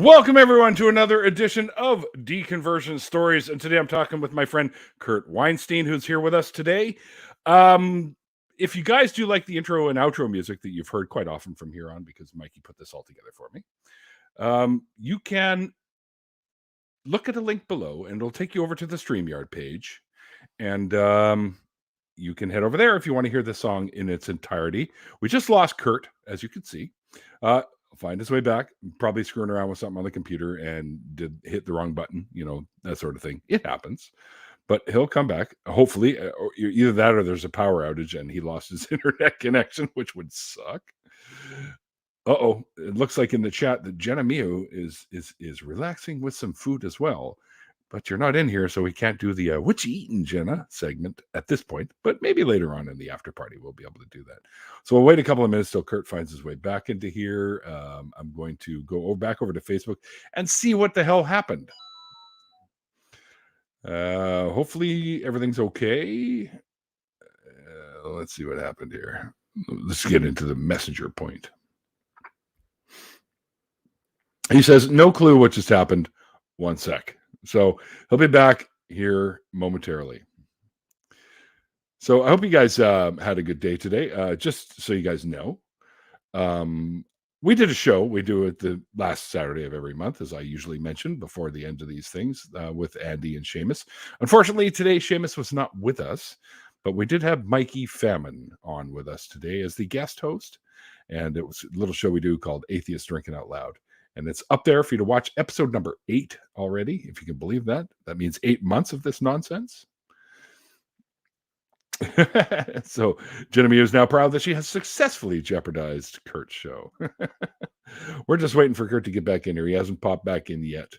Welcome, everyone, to another edition of Deconversion Stories. And today I'm talking with my friend Kurt Weinstein, who's here with us today. If you guys do like the intro and outro music that you've heard quite often from here on, because Mikey put this all together for me, you can look at a link below, and it'll take you over to the StreamYard page. And you can head over there if you want to hear the song in its entirety. We just lost Kurt, as you can see. Find his way back, probably screwing around with something on the computer and did hit the wrong button, that sort of thing. It happens, but he'll come back. Hopefully, or either that or there's a power outage and he lost his internet connection, which would suck. Uh-oh, it looks like in the chat that Jenna Mio is relaxing with some food as well. But you're not in here, so we can't do the what you eating, Jenna segment at this point. But maybe later on in the after party, we'll be able to do that. So we'll wait a couple of minutes till Kurt finds his way back into here. I'm going to go back over to Facebook and see what the hell happened. Hopefully everything's okay. Let's see what happened here. Let's get into the messenger point. He says, no clue what just happened. 1 sec. So he'll be back here momentarily. So I hope you guys had a good day today. Just so you guys know, we did a show. We do it the last Saturday of every month, as I usually mention before the end of these things, with Andy and Seamus. Unfortunately, today Seamus was not with us, but we did have Mikey Famine on with us today as the guest host. And it was a little show we do called Atheist Drinking Out Loud. And it's up there for you to watch episode number 8 already, if you can believe that. That means 8 months of this nonsense. So Genevieve is now proud that she has successfully jeopardized Kurt's show. We're just waiting for Kurt to get back in here. He hasn't popped back in yet.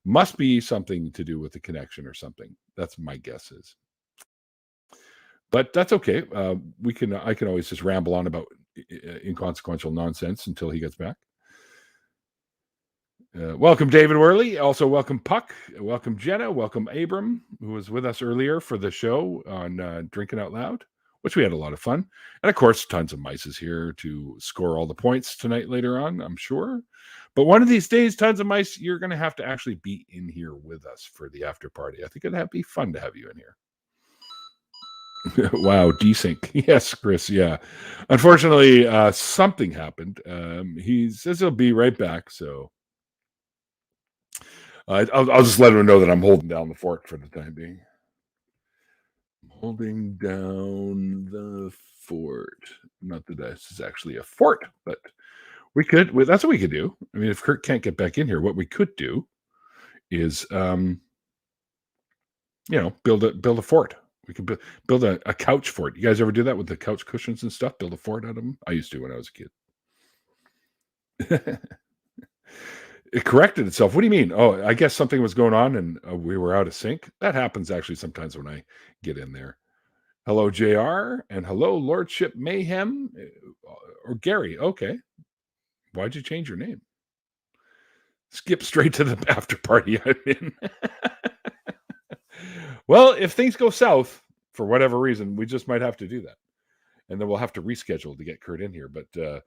Must be something to do with the connection or something. That's my guess is. But that's okay. I can always just ramble on about inconsequential nonsense until he gets back. Welcome, David Worley. Also, welcome, Puck. Welcome, Jenna. Welcome, Abram, who was with us earlier for the show on Drinking Out Loud, which we had a lot of fun. And, of course, tons of mice is here to score all the points tonight later on, I'm sure. But one of these days, tons of mice, you're going to have to actually be in here with us for the after party. I think it'd be fun to have you in here. Wow, desync. Yes, Chris, yeah. Unfortunately, something happened. He says he'll be right back, so... I'll just let him know that I'm holding down the fort for the time being. I'm holding down the fort. Not that this is actually a fort, but that's what we could do. I mean, if Kurt can't get back in here, what we could do is, build a fort. We could build a couch fort. You guys ever do that with the couch cushions and stuff? Build a fort out of them? I used to when I was a kid. It corrected itself. What do you mean? Oh, I guess something was going on and we were out of sync. That happens actually sometimes when I get in there. Hello, JR, and hello, Lordship Mayhem, or Gary. Okay. Why'd you change your name? Skip straight to the after party I'm in. Well, if things go south, for whatever reason, we just might have to do that. And then we'll have to reschedule to get Kurt in here. But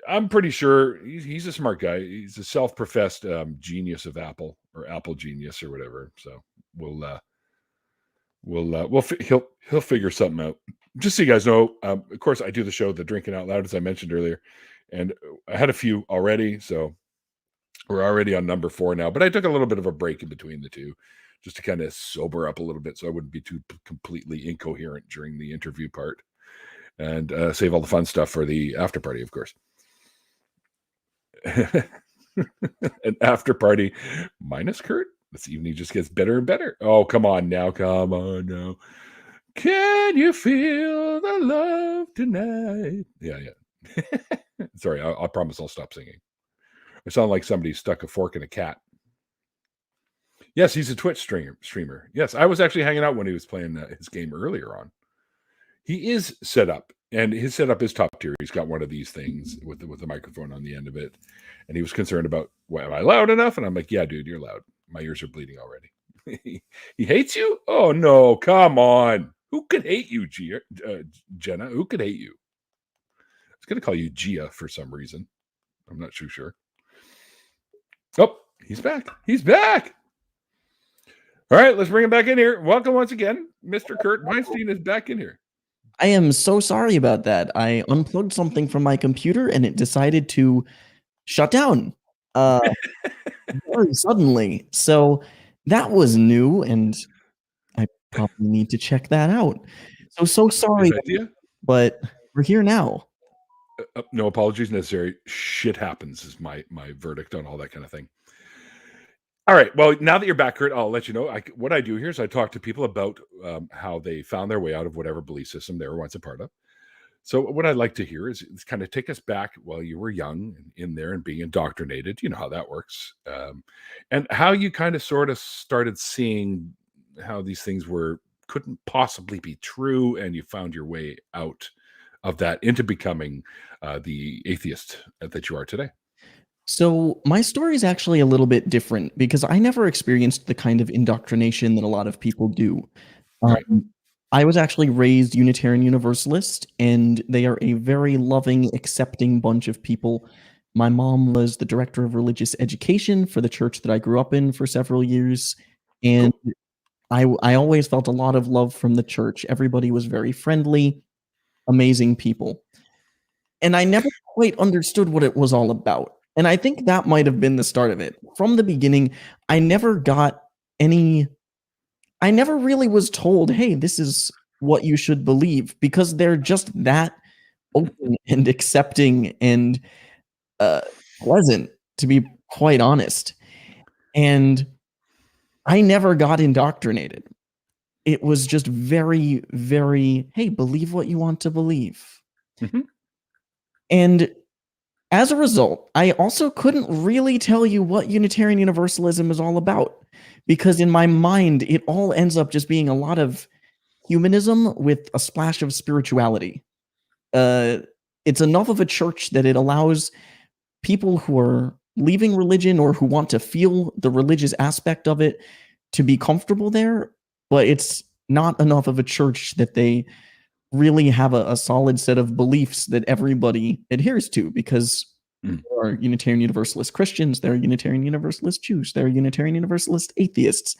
I'm pretty sure he's a smart guy. He's a self-professed genius of Apple, or Apple genius, or whatever. So he'll figure something out. Just so you guys know, of course, I do the show, The Drinking Out Loud, as I mentioned earlier, and I had a few already, so we're already on number 4 now. But I took a little bit of a break in between the two, just to kind of sober up a little bit, so I wouldn't be too completely incoherent during the interview part, and save all the fun stuff for the after party, of course. An after party minus Kurt. This evening just gets better and better. Oh, come on now. Can you feel the love tonight? Yeah. Sorry, I promise I'll stop singing. I sound like somebody stuck a fork in a cat. Yes, he's a Twitch streamer. Yes, I was actually hanging out when he was playing his game earlier on. He is set up, and his setup is top tier. He's got one of these things with the microphone on the end of it, and he was concerned about, well, am I loud enough? And I'm like, yeah, dude, you're loud. My ears are bleeding already. He hates you? Oh, no, come on. Who could hate you, Jenna? Who could hate you? I was going to call you Gia for some reason. I'm not too sure. Oh, he's back. He's back. All right, let's bring him back in here. Welcome once again. Mr. Kurt Weinstein is back in here. I am so sorry about that. I unplugged something from my computer and it decided to shut down very suddenly. So that was new, and I probably need to check that out. So sorry, but we're here now. No apologies necessary. Shit happens is my verdict on all that kind of thing. All right. Well, now that you're back, Kurt, I'll let you know. What I do here is I talk to people about how they found their way out of whatever belief system they were once a part of. So what I'd like to hear is kind of take us back while you were young and in there and being indoctrinated. You know how that works. And how you kind of sort of started seeing how these things couldn't possibly be true, and you found your way out of that into becoming the atheist that you are today. So my story is actually a little bit different because I never experienced the kind of indoctrination that a lot of people do. Right. I was actually raised Unitarian Universalist, and they are a very loving, accepting bunch of people. My mom was the director of religious education for the church that I grew up in for several years, and Cool. I always felt a lot of love from the church. Everybody was very friendly, amazing people. And I never quite understood what it was all about. And I think that might have been the start of it. From the beginning, I never really was told, hey, this is what you should believe, because they're just that open and accepting and pleasant, to be quite honest. And I never got indoctrinated. It was just very, very, hey, believe what you want to believe. Mm-hmm. And as a result, I also couldn't really tell you what Unitarian Universalism is all about, because in my mind, it all ends up just being a lot of humanism with a splash of spirituality. It's enough of a church that it allows people who are leaving religion or who want to feel the religious aspect of it to be comfortable there, but it's not enough of a church that they really have a solid set of beliefs that everybody adheres to, because there are Unitarian Universalist Christians, there are Unitarian Universalist Jews, there are Unitarian Universalist atheists.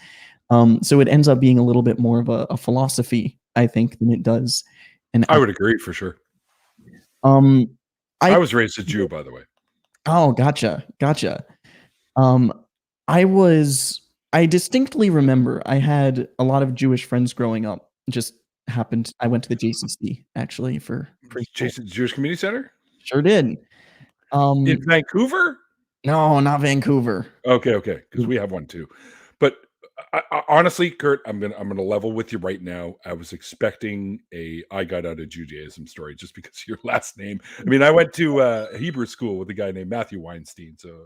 So it ends up being a little bit more of a philosophy, I think, than it does. And I would agree for sure. I was raised a Jew, by the way. Oh, gotcha. I distinctly remember I had a lot of Jewish friends growing up. I went to the JCC actually for Jewish Community Center. Sure did. In Vancouver? No, not Vancouver. Okay, because we have one too. But honestly, Kurt, I'm gonna level with you right now. I was expecting I got out of Judaism story just because of your last name. I mean, I went to Hebrew school with a guy named Matthew Weinstein. So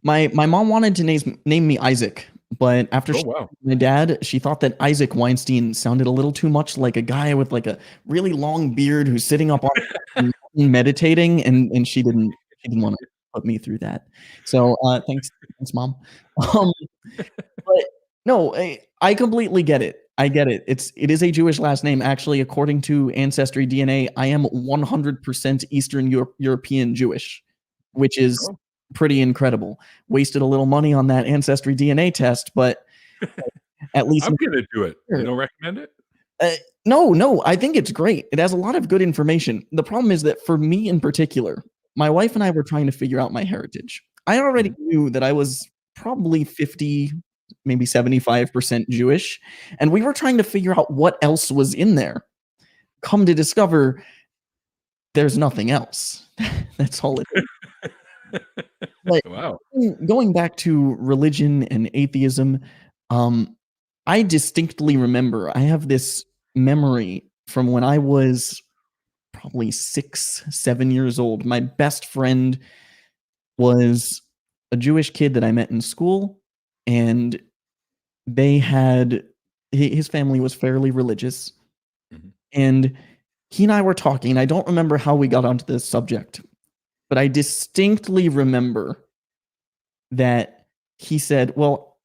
my mom wanted to name me Isaac, but after my dad, she thought that Isaac Weinstein sounded a little too much like a guy with like a really long beard who's sitting up on meditating, and she didn't want to put me through that. So thanks, Mom. But no, I completely get it. I get it. It is a Jewish last name. Actually, according to Ancestry DNA, I am 100% Eastern European Jewish, which is pretty incredible. Wasted a little money on that Ancestry DNA test, but at least I'm gonna do it. You don't recommend it? No, I think it's great. It has a lot of good information. The problem is that for me in particular, my wife and I were trying to figure out my heritage. I already knew that I was probably 50, maybe 75% Jewish, and we were trying to figure out what else was in there. Come to discover there's nothing else. That's all it is. But wow. Going back to religion and atheism, I distinctly remember, I have this memory from when I was probably 6, 7 years old. My best friend was a Jewish kid that I met in school, and his family was fairly religious. Mm-hmm. And he and I were talking, and I don't remember how we got onto this subject, but I distinctly remember that he said, well,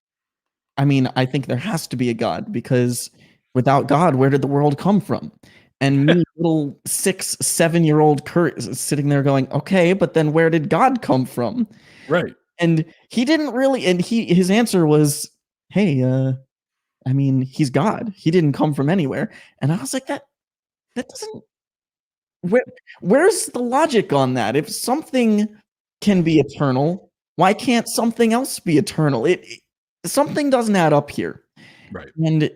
I mean, I think there has to be a God, because without God, where did the world come from? And me, little 6, 7-year-old Kurt, is sitting there going, okay, but then where did God come from? Right. And he didn't really, and his answer was, "Hey, I mean, he's God. He didn't come from anywhere." And I was like, that doesn't where where's the logic on that? If something can be eternal, why can't something else be eternal? Something doesn't add up here. Right. And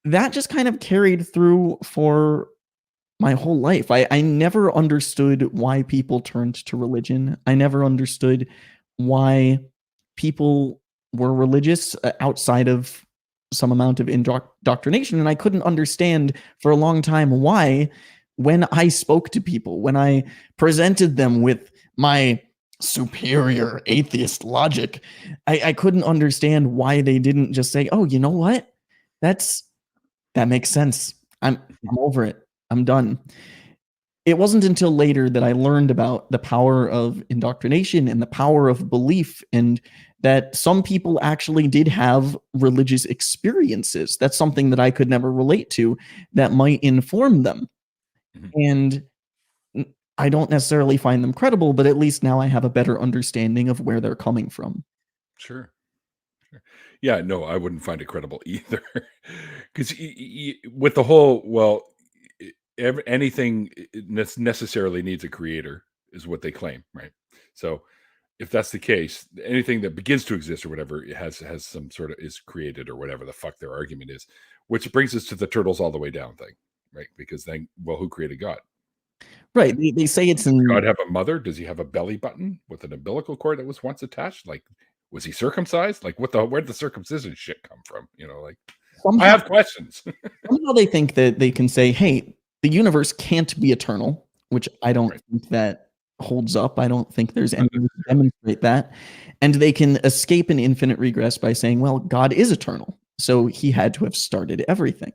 that just kind of carried through for my whole life. I never understood why people turned to religion. I never understood why people were religious outside of some amount of indoctrination. And I couldn't understand for a long time why, when I spoke to people, when I presented them with my superior atheist logic, I couldn't understand why they didn't just say, "Oh, you know what? That makes sense. I'm over it. I'm done." It wasn't until later that I learned about the power of indoctrination and the power of belief, and that some people actually did have religious experiences. That's something that I could never relate to, that might inform them. Mhm. And I don't necessarily find them credible, but at least now I have a better understanding of where they're coming from. Sure. Yeah, no, I wouldn't find it credible either. Because with the whole, well, anything necessarily needs a creator, is what they claim, right? So if that's the case, anything that begins to exist or whatever, it has some sort of, is created or whatever the fuck their argument is, which brings us to the turtles all the way down thing, right? Because then, well, who created God? Right. They say it's Does in. God have a mother? Does he have a belly button with an umbilical cord that was once attached? Like, was he circumcised? Like, where'd the circumcision shit come from? Like, I have questions. Somehow they think that they can say, "Hey, the universe can't be eternal," which I don't Right. think that holds up. I don't think there's any way to demonstrate that. And they can escape an infinite regress by saying, "Well, God is eternal, so he had to have started everything."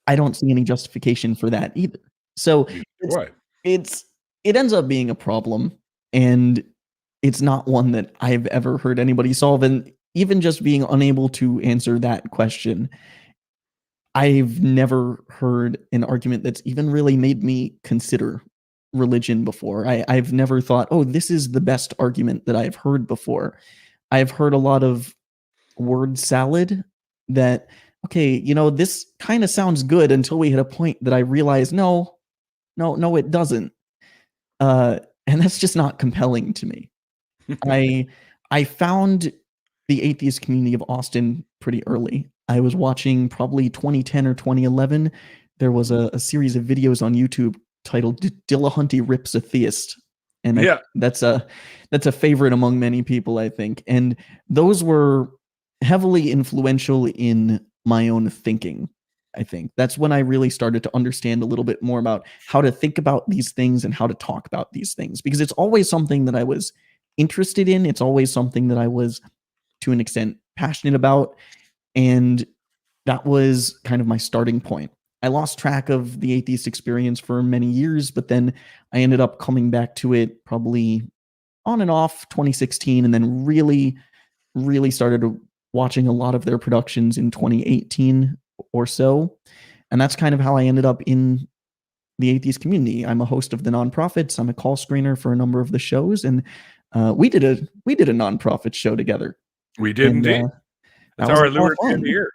I don't see any justification for that either. So it's Why? it's it ends up being a problem, and it's not one that I've ever heard anybody solve. And even just being unable to answer that question, I've never heard an argument that's even really made me consider religion before. I've never thought, "Oh, this is the best argument that I've heard before." I've heard a lot of word salad that, "Okay, this kind of sounds good," until we hit a point that I realize, no, no, no, it doesn't. And that's just not compelling to me. I I found the atheist community of Austin pretty early. I was watching probably 2010 or 2011. There was a series of videos on YouTube titled "Dillahunty Rips a Theist," and Yeah. that's a favorite among many people, I think. And those were heavily influential in my own thinking. I think that's when I really started to understand a little bit more about how to think about these things and how to talk about these things, because it's always something that I was interested in. It's always something that I was, to an extent, passionate about. And that was kind of my starting point. I lost track of the atheist experience for many years, but then I ended up coming back to it probably on and off 2016, and then really, really started watching a lot of their productions in 2018 or so. And that's kind of how I ended up in the atheist community. I'm a host of the nonprofits. I'm a call screener for a number of the shows, and we did a nonprofit show together. We did And indeed. that That's was how a I lot of lured you fun. in here.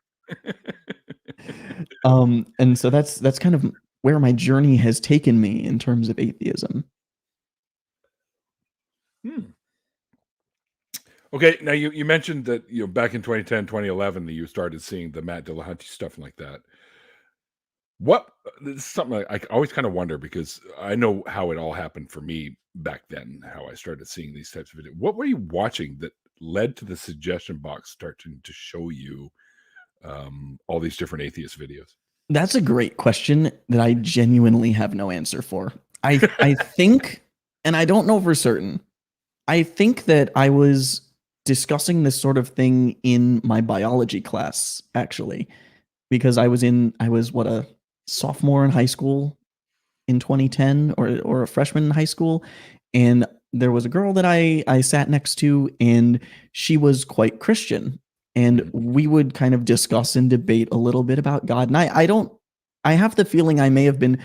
And so that's kind of where my journey has taken me in terms of atheism. Okay, now you mentioned that back in 2010, 2011 that you started seeing the Matt Dillahunty stuff like that. This is something I always kind of wonder, because I know how it all happened for me back then, how I started seeing these types of videos. What were you watching that led to the suggestion box starting to show you all these different atheist videos? That's a great question that I genuinely have no answer for. I think, and I don't know for certain, I think that I was discussing this sort of thing in my biology class, actually, because I was a sophomore in high school in 2010, or a freshman in high school, and there was a girl that I sat next to, and she was quite Christian, and we would kind of discuss and debate a little bit about God. And I have the feeling I may have been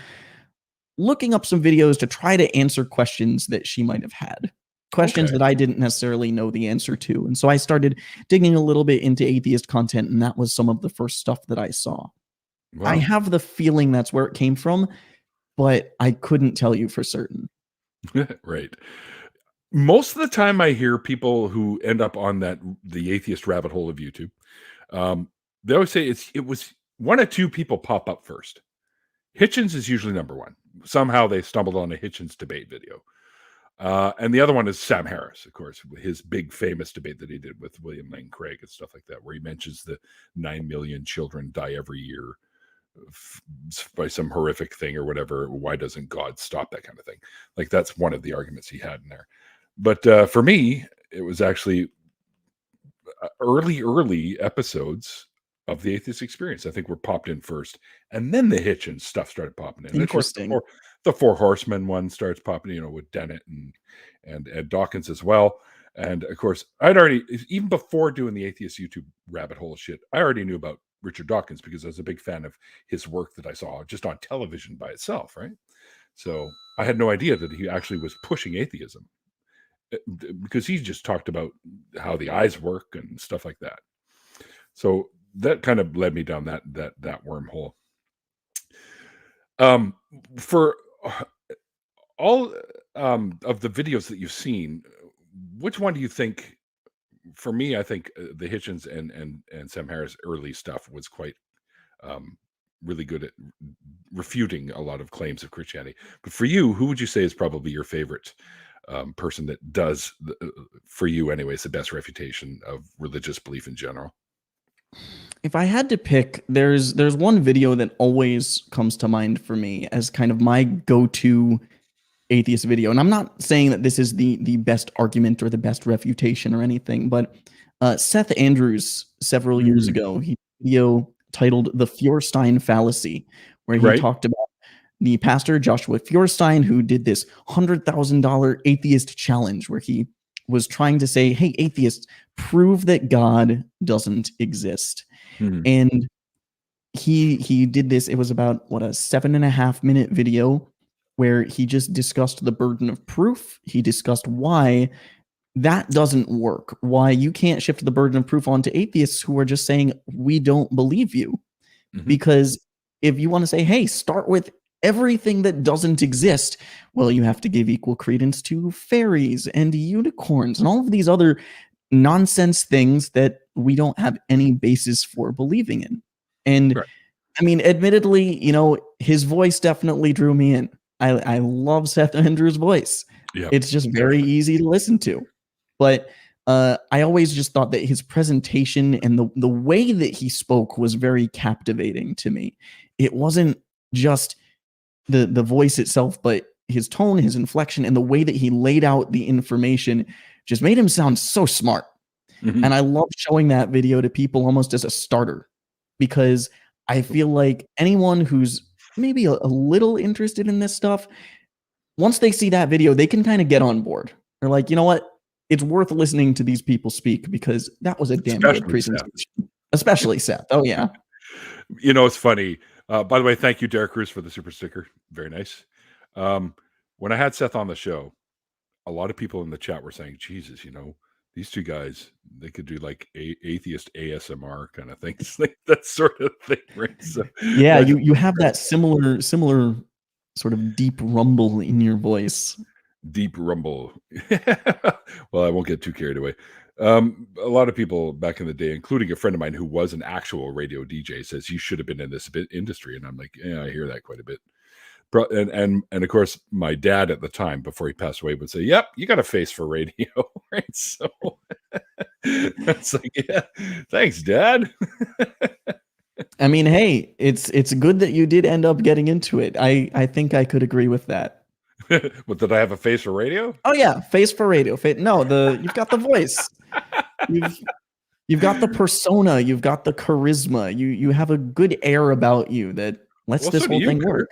looking up some videos to try to answer questions that she might have had. questions Okay. that I didn't necessarily know the answer to. And so I started digging a little bit into atheist content, and that was some of the first stuff that I saw. I Wow. have the feeling that's where it came from, but I couldn't tell you for certain. Right. Most of the time I hear people who end up on the atheist rabbit hole of YouTube, um, they always say it was one or two people pop up first. Hitchens is usually number one. Somehow they stumbled on a Hitchens debate video. And the other one is Sam Harris, of course, his big famous debate that he did with William Lane Craig and stuff like that, where he mentions the 9 million children die every year by some horrific thing or whatever. Why doesn't God stop that kind of thing? Like, that's one of the arguments he had in there. But for me, it was actually early episodes of the Atheist Experience. I think were popped in first, and then the Hitchens stuff started popping in. And of course, Interesting. the Four Horsemen one starts popping, with Dennett and Ed Dawkins as well. And of course, I'd already, even before doing the atheist YouTube rabbit hole shit, I already knew about Richard Dawkins because I was a big fan of his work that I saw just on television by itself, right? So I had no idea that he actually was pushing atheism because he just talked about how the eyes work and stuff like that. So that kind of led me down that wormhole. For all of the videos that you've seen, which one do you think? For me, I think the Hitchens and Sam Harris early stuff was quite really good at refuting a lot of claims of Christianity. But for you, who would you say is probably your favorite person that does, for you anyways, the best refutation of religious belief in general? If I had to pick, there's one video that always comes to mind for me as kind of my go-to atheist video. And I'm not saying that this is the best argument or the best refutation or anything, but Seth Andrews several years ago, he did a video titled The Feuerstein Fallacy, where he Right. talked about the pastor Joshua Feuerstein, who did this $100,000 atheist challenge where he was trying to say, hey, atheists, prove that God doesn't exist. Mhm. And he did this. It was about a 7.5-minute video where he just discussed the burden of proof. He discussed why that doesn't work, why you can't shift the burden of proof onto atheists who are just saying, we don't believe you. Mhm. Because if you want to say, hey, start with everything that doesn't exist, well, you have to give equal credence to fairies and unicorns and all of these other nonsense things that we don't have any basis for believing in. And Right. I mean, admittedly, his voice definitely drew me in. I love Seth Andrews' voice. Yeah. It's just very easy to listen to. But I always just thought that his presentation and the way that he spoke was very captivating to me. It wasn't just the voice itself, but his tone, his inflection, and the way that he laid out the information just made him sound so smart. Mhm. And I love showing that video to people almost as a starter, because I feel like anyone who's maybe a little interested in this stuff, once they see that video, they can kind of get on board. They're like, you know what? It's worth listening to these people speak because that was a damn good Especially Seth. presentation. Especially Seth. Oh, yeah. It's funny. By the way, thank you, Derek Cruz, for the super sticker. Very nice. When I had Seth on the show, a lot of people in the chat were saying, Jesus, these two guys, they could do like atheist ASMR kind of things, like that sort of thing, right? So Yeah, you have that similar sort of deep rumble in your voice. Deep rumble. Well, I won't get too carried away. A lot of people back in the day, including a friend of mine who was an actual radio DJ, says you should have been in this industry, and I'm like, yeah, I hear that quite a bit. And of course, my dad at the time, before he passed away, would say, "Yep, you got a face for radio," right? So it's like, yeah, thanks, Dad. I mean, hey, it's good that you did end up getting into it. I think I could agree with that. But did I have a face for radio? Oh yeah, face for radio. No, you've got the voice. You've got the persona. You've got the charisma. You have a good air about you that lets this whole thing work.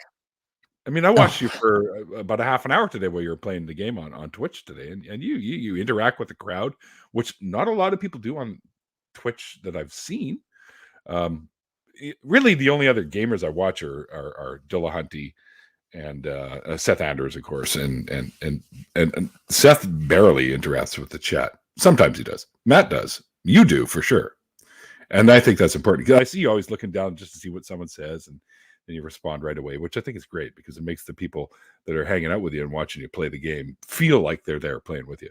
I mean, I watched you for about a half an hour today while you were playing the game on Twitch today, and you interact with the crowd, which not a lot of people do on Twitch that I've seen. Really, the only other gamers I watch are Dillahunty and Seth Anders, of course, and Seth barely interacts with the chat. Sometimes he does. Matt does. You do for sure, and I think that's important because I see you always looking down just to see what someone says, and then you respond right away, which I think is great because it makes the people that are hanging out with you and watching you play the game feel like they're there playing with you.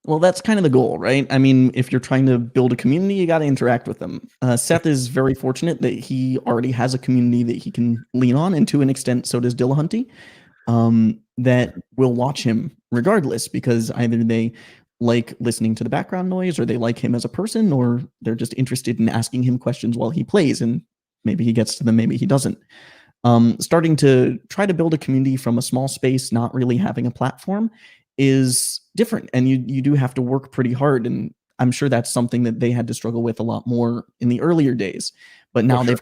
Well, that's kind of the goal, right? I mean, if you're trying to build a community, you got to interact with them. Seth is very fortunate that he already has a community that he can lean on, and to an extent, so does Dillahunty, that will watch him regardless because either they like listening to the background noise, or they like him as a person, or they're just interested in asking him questions while he plays, and maybe he gets to them, maybe he doesn't. Starting to try to build a community from a small space, not really having a platform, is different, and you do have to work pretty hard, and I'm sure that's something that they had to struggle with a lot more in the earlier days, but now sure.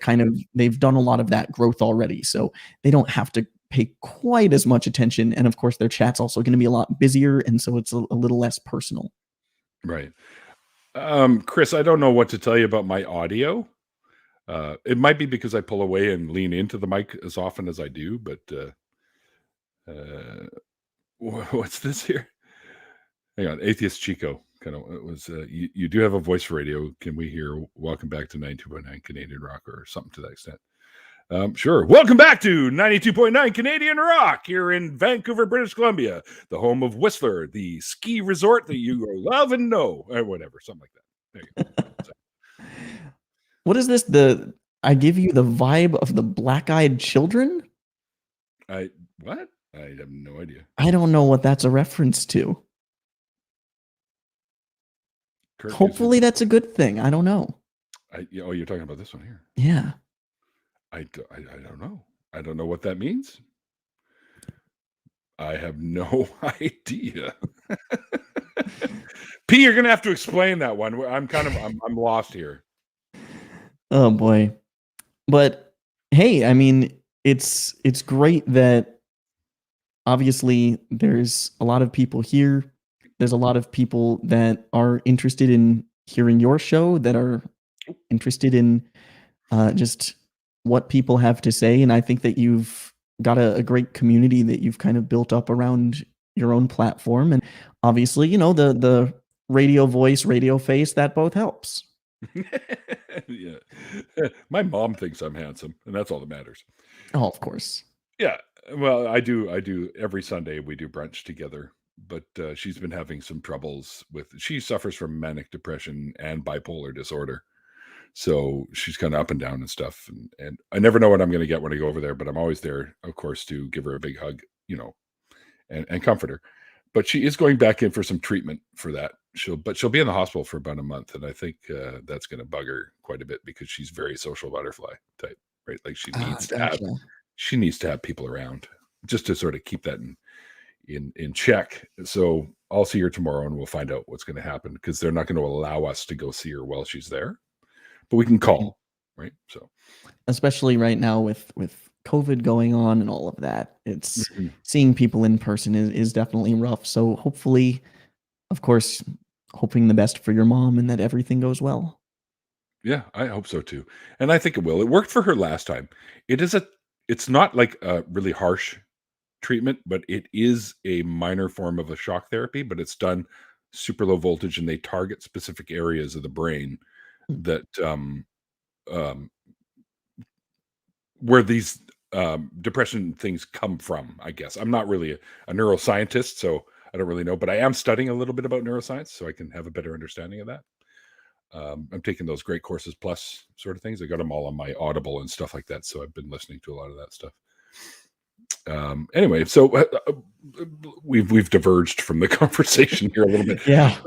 they've done a lot of that growth already, so they don't have to pay quite as much attention, and of course their chat's also going to be a lot busier, and so it's a little less personal. Right. Chris, I don't know what to tell you about my audio. It might be because I pull away and lean into the mic as often as I do, but what's this here? Hang on, Atheist Chico. Kind of, it was. You do have a voice for radio. Can we hear "Welcome Back to 92.9 Canadian Rock" or something to that extent? Sure. Welcome back to 92.9 Canadian Rock here in Vancouver, British Columbia, the home of Whistler, the ski resort that you love and know, or whatever, something like that. There you go. So. What is this? I give you the vibe of the Black-Eyed Children? What? I have no idea. I don't know what that's a reference to. Kurt Hopefully that's a good thing. I don't know. You're talking about this one here. Yeah. I don't know. I don't know what that means. I have no idea. P, you're gonna have to explain that one. I'm lost here. Oh boy. But hey, I mean, it's great that obviously there's a lot of people here. There's a lot of people that are interested in hearing your show, that are interested in just what people have to say. And I think that you've got a great community that you've kind of built up around your own platform. And obviously, the radio voice, radio face, that both helps. Yeah. My mom thinks I'm handsome, and that's all that matters. Oh, of course. Yeah. Well, I do every Sunday we do brunch together, but she's been having some troubles she suffers from manic depression and bipolar disorder. So she's kind of up and down and stuff. And I never know what I'm going to get when I go over there, but I'm always there, of course, to give her a big hug, and comfort her. But she is going back in for some treatment for that. She'll be in the hospital for about a month. And I think that's going to bug her quite a bit because she's very social butterfly type, right? Like she needs to have people around just to sort of keep that in check. So I'll see her tomorrow and we'll find out what's going to happen because they're not going to allow us to go see her while she's there. But we can call, right? So, especially right now with COVID going on and all of that, it's seeing people in person is definitely rough. So hopefully, of course, hoping the best for your mom and that everything goes well. Yeah, I hope so too, and I think it will. It worked for her last time. It's not like a really harsh treatment, but it is a minor form of a shock therapy. But it's done super low voltage, and they target specific areas of the brain that where these depression things come from. I guess I'm not really a neuroscientist, so I don't really know, but I am studying a little bit about neuroscience, so I can have a better understanding of that. I'm taking those Great Courses Plus sort of things. I got them all on my Audible and stuff like that, so I've been listening to a lot of that stuff. Anyway, so we've diverged from the conversation here a little bit. Yeah,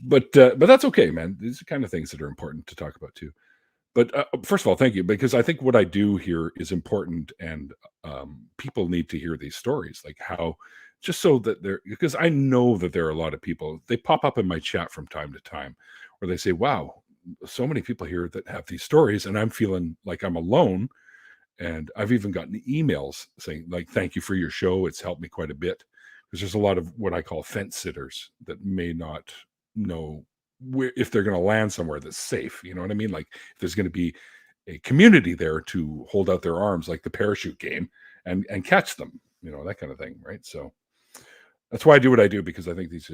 but that's okay, man. These are kind of things that are important to talk about too. But first of all, thank you, because I think what I do here is important, and people need to hear these stories, like how, just so that because I know that there are a lot of people, they pop up in my chat from time to time, where they say, wow, so many people here that have these stories, and I'm feeling like I'm alone. And I've even gotten emails saying, like, thank you for your show. It's helped me quite a bit. Because there's a lot of what I call fence sitters that may not know if they're going to land somewhere that's safe. You know what I mean? Like, if there's going to be a community there to hold out their arms, like the parachute game, and catch them. that kind of thing, right? So that's why I do what I do, because I think these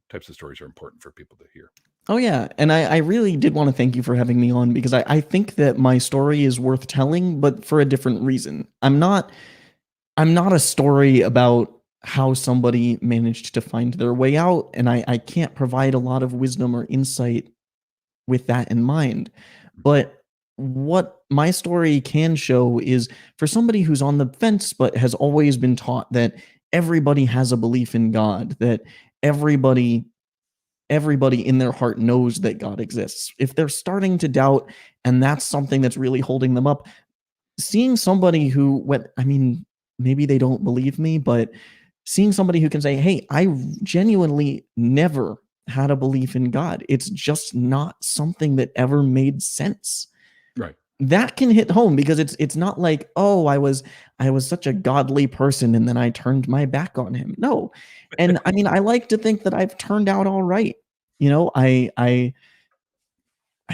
types of stories are important for people to hear. Oh yeah, and I really did want to thank you for having me on, because I think that my story is worth telling, but for a different reason. I'm not a story about how somebody managed to find their way out, and I can't provide a lot of wisdom or insight with that in mind. But what my story can show is, for somebody who's on the fence but has always been taught that everybody has a belief in God, that everybody in their heart knows that God exists. If they're starting to doubt, and that's something that's really holding them up, seeing somebody who, maybe they don't believe me, but seeing somebody who can say, hey, I genuinely never had a belief in God. It's just not something that ever made sense. Right. That can hit home, because it's not like, oh, I was such a godly person and then I turned my back on him. No. And I like to think that I've turned out all right. I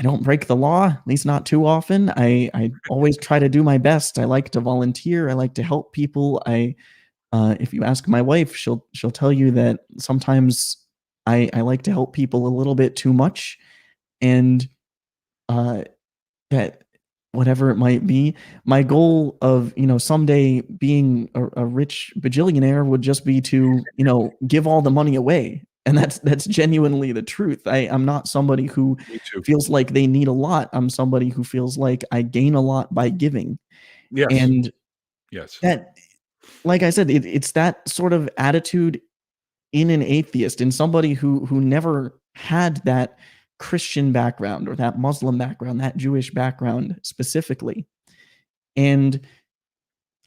don't break the law, at least not too often. I always try to do my best. I like to volunteer. I like to help people. If you ask my wife, she'll tell you that sometimes I like to help people a little bit too much, and that whatever it might be, my goal of someday being a rich bajillionaire would just be to give all the money away. And that's genuinely the truth. I'm not somebody who feels like they need a lot. I'm somebody who feels like I gain a lot by giving. Yes. And yes, that, like I said, it's that sort of attitude in an atheist, in somebody who never had that Christian background or that Muslim background, that Jewish background specifically. And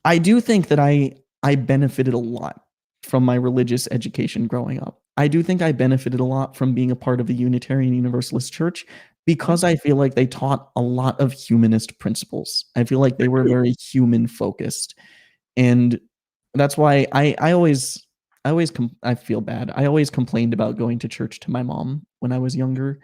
I do think that I benefited a lot from my religious education growing up. I do think I benefited a lot from being a part of a Unitarian Universalist church, because I feel like they taught a lot of humanist principles. I feel like they were very human focused. And that's why I feel bad. I always complained about going to church to my mom when I was younger.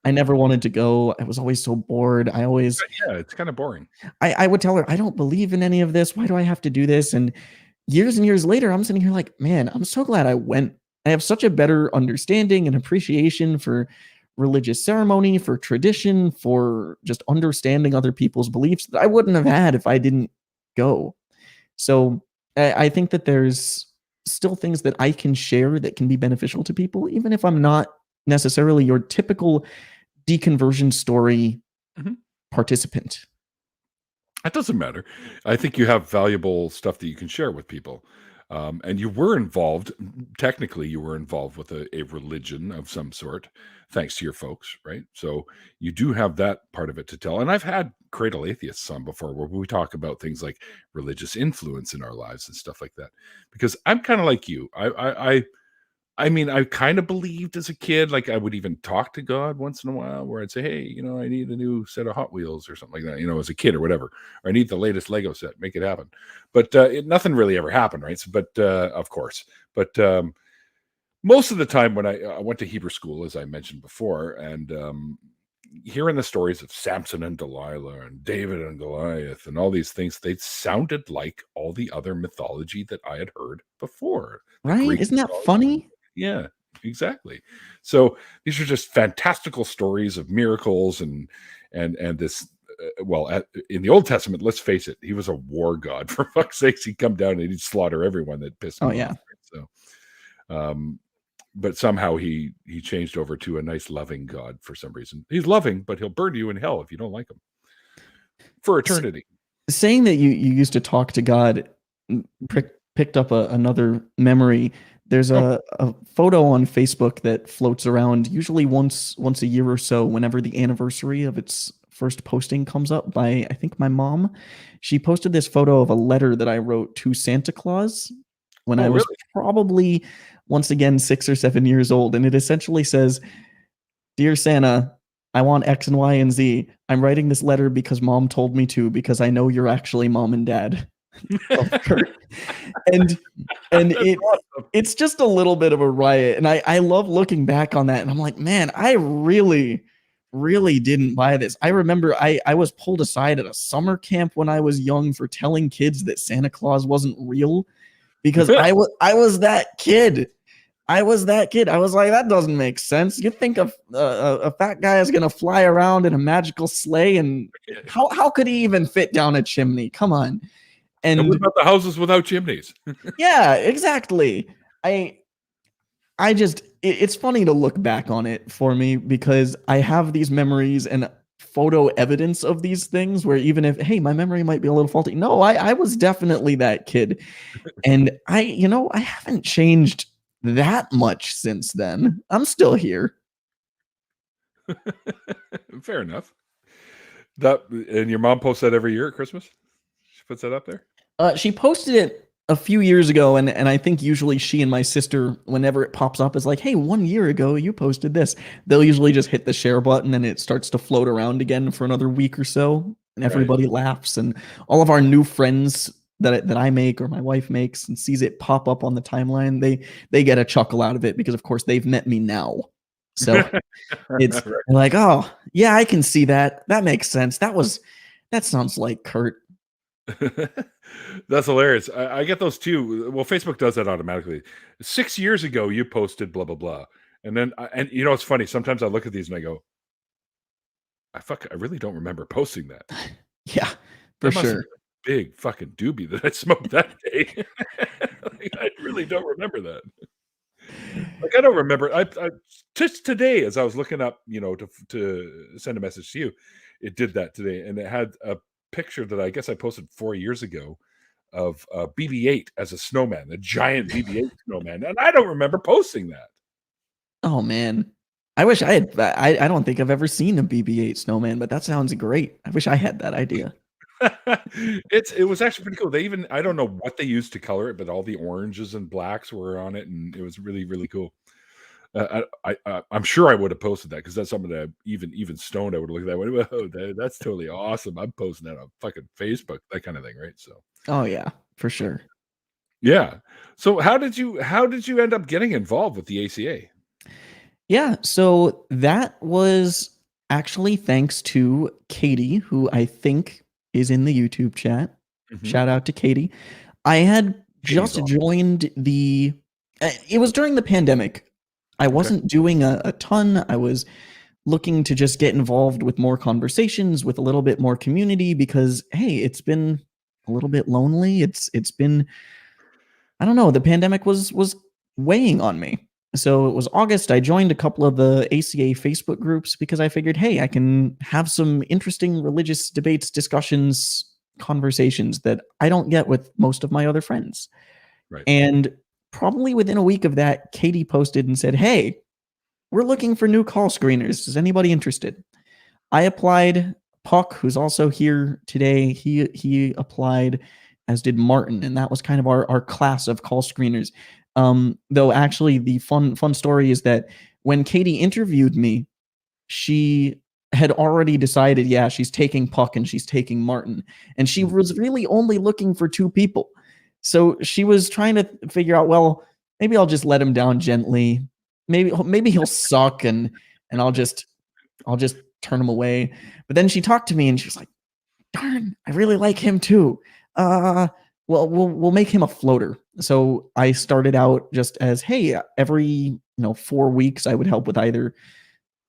I never wanted to go. I was always so bored. it's kind of boring. I would tell her, I don't believe in any of this. Why do I have to do this? And years later, I'm sitting here like, man, I'm so glad I went. I have such a better understanding and appreciation for religious ceremony, for tradition, for just understanding other people's beliefs that I wouldn't have had if I didn't go. So I think that there's still things that I can share that can be beneficial to people, even if I'm not necessarily your typical deconversion story participant. That doesn't matter. I think you have valuable stuff that you can share with people. And you were involved, technically you were involved with a religion of some sort, thanks to your folks, right? So you do have that part of it to tell. And I've had Cradle Atheists on before, where we talk about things like religious influence in our lives and stuff like that. Because I'm kind of like you. I kind of believed as a kid, like I would even talk to God once in a while, where I'd say, hey, I need a new set of Hot Wheels or something like that, as a kid or whatever, or I need the latest Lego set, make it happen. But nothing really ever happened, right? So, but of course, but most of the time when I went to Hebrew school, as I mentioned before, and hearing the stories of Samson and Delilah and David and Goliath and all these things, they sounded like all the other mythology that I had heard before. Right? Isn't that funny? Yeah, exactly. So these are just fantastical stories of miracles and this. In the Old Testament, let's face it, he was a war god. For fuck's sakes, he'd come down and he'd slaughter everyone that pissed him off. So, but somehow he changed over to a nice, loving God for some reason. He's loving, but he'll burn you in hell if you don't like him for eternity. Saying that you used to talk to God picked up another memory. There's a photo on Facebook that floats around usually once a year or so, whenever the anniversary of its first posting comes up, by I think my mom. She posted this photo of a letter that I wrote to Santa Claus when I was probably, once again, 6 or 7 years old. And it essentially says, "Dear Santa, I want X and Y and Z. I'm writing this letter because mom told me to, because I know you're actually mom and dad." and it's just a little bit of a riot, and I love looking back on that, and I'm like, man, I really really didn't buy this. I remember I was pulled aside at a summer camp when I was young for telling kids that Santa Claus wasn't real because I was that kid. I was that kid. I was like, that doesn't make sense. You think a fat guy is gonna fly around in a magical sleigh, and how could he even fit down a chimney? Come on. And what about the houses without chimneys? Yeah, exactly. I just it's funny to look back on it for me because I have these memories and photo evidence of these things where even if, hey, my memory might be a little faulty. No, I was definitely that kid. And I haven't changed that much since then. I'm still here. Fair enough. And your mom posts that every year at Christmas? She puts that up there? She posted it a few years ago, and I think usually she and my sister, whenever it pops up, is like, hey, 1 year ago you posted this. They'll usually just hit the share button and it starts to float around again for another week or so, and everybody laughs, and all of our new friends that I make or my wife makes and sees it pop up on the timeline, they get a chuckle out of it because of course they've met me now. So it's like, oh yeah, I can see that. That makes sense. That sounds like Kurt. That's hilarious. I get those too. Well, Facebook does that automatically. 6 years ago, you posted blah blah blah, and then and it's funny. Sometimes I look at these and I go, I really don't remember posting that. Yeah, for sure. Big fucking doobie that I smoked that day. I really don't remember that. Like I don't remember. I just today as I was looking up, to send a message to you, it did that today, and it had a picture that I guess I posted 4 years ago of BB-8 as a snowman, a giant BB-8 snowman, and I don't remember posting that. Oh man, I wish I had. I don't think I've ever seen a BB-8 snowman, but that sounds great. I wish I had that idea. It was actually pretty cool. They even I don't know what they used to color it, but all the oranges and blacks were on it, and it was really really cool. I'm sure I would have posted that because that's something that even stoned I would look at that. Whoa, that's totally awesome. I'm posting that on fucking Facebook, that kind of thing, right? So. Oh yeah, for sure. Yeah. So how did you end up getting involved with the ACA? Yeah, so that was actually thanks to Katie, who I think is in the YouTube chat. Mm-hmm. Shout out to Katie. I had just joined it was during the pandemic. I wasn't doing a ton. I was looking to just get involved with more conversations, with a little bit more community, because hey, it's been a little bit lonely. It's been, I don't know, the pandemic was weighing on me. So it was August. I joined a couple of the ACA Facebook groups because I figured, hey, I can have some interesting religious debates, discussions, conversations that I don't get with most of my other friends. Right. And probably within a week of that, Katie posted and said, hey, we're looking for new call screeners. Is anybody interested? I applied. Puck, who's also here today, he applied, as did Martin, and that was kind of our class of call screeners. Though actually the fun story is that when Katie interviewed me, she had already decided, yeah, she's taking Puck and she's taking Martin, and she was really only looking for 2 people. So she was trying to figure out, well, maybe I'll just let him down gently. Maybe he'll suck and I'll just turn him away. But then she talked to me and she was like, darn, I really like him too. Well, we'll make him a floater. So I started out just as, hey, every 4 weeks I would help with either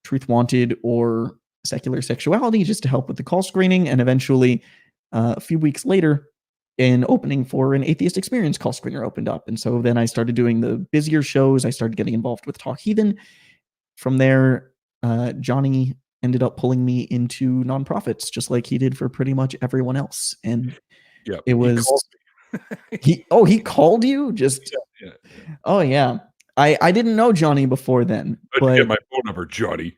Truth Wanted or Secular Sexuality, just to help with the call screening. And eventually, a few weeks later, an opening for an Atheist Experience call screener opened up. And so then I started doing the busier shows. I started getting involved with Talk Heathen. From there, Johnny ended up pulling me into nonprofits, just like he did for pretty much everyone else. And it was he called you just yeah. Oh yeah, I didn't know Johnny before then, but get my phone number, Johnny.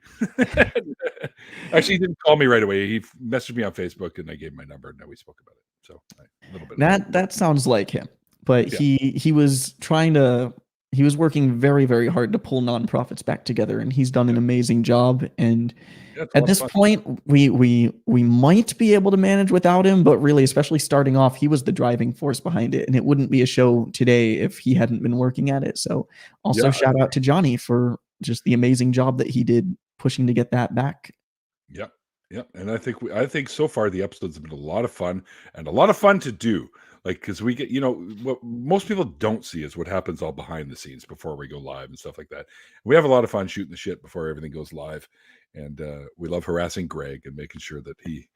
Actually, he didn't call me right away. He messaged me on Facebook and I gave him my number and then we spoke about it. So a little bit that sounds like him. But yeah. he was working very, very hard to pull nonprofits back together, and he's done an amazing job. And at this point, we might be able to manage without him, but really, especially starting off, he was the driving force behind it, and it wouldn't be a show today if he hadn't been working at it. So also shout out to Johnny for just the amazing job that he did pushing to get that back Yep. Yep. And I think so far the episodes have been a lot of fun and a lot of fun to do. Like, because we get, what most people don't see is what happens all behind the scenes before we go live and stuff like that. We have a lot of fun shooting the shit before everything goes live. And we love harassing Greg and making sure that he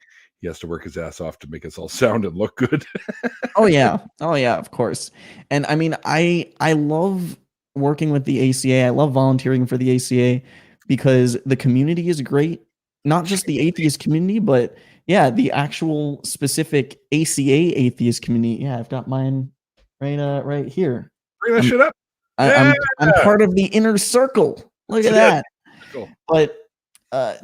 has to work his ass off to make us all sound and look good. Oh yeah, of course. And I mean, I love working with the ACA. I love volunteering for the ACA because the community is great. Not just the atheist community, but yeah, the actual specific ACA atheist community. Yeah, I've got mine right here. Bring that I'm, shit up. I'm part of the inner circle. Look at that. Cool. But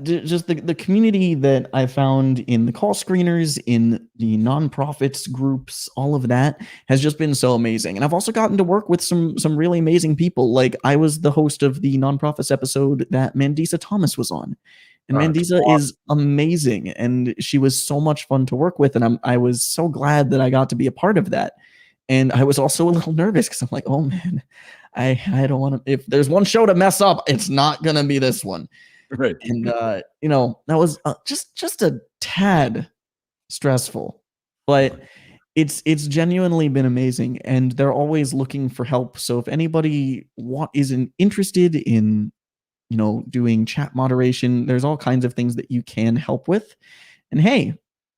just the community that I found in the call screeners, in the nonprofits groups, all of that has just been so amazing. And I've also gotten to work with some really amazing people. Like I was the host of the nonprofits episode that Mandisa Thomas was on. And Mandisa is amazing, and she was so much fun to work with, and I was so glad that I got to be a part of that. And I was also a little nervous because I'm like, oh man, I don't want to. If there's one show to mess up, it's not gonna be this one. Right. And that was just a tad stressful, but it's genuinely been amazing, and they're always looking for help. So if anybody isn't interested in doing chat moderation, there's all kinds of things that you can help with. And hey,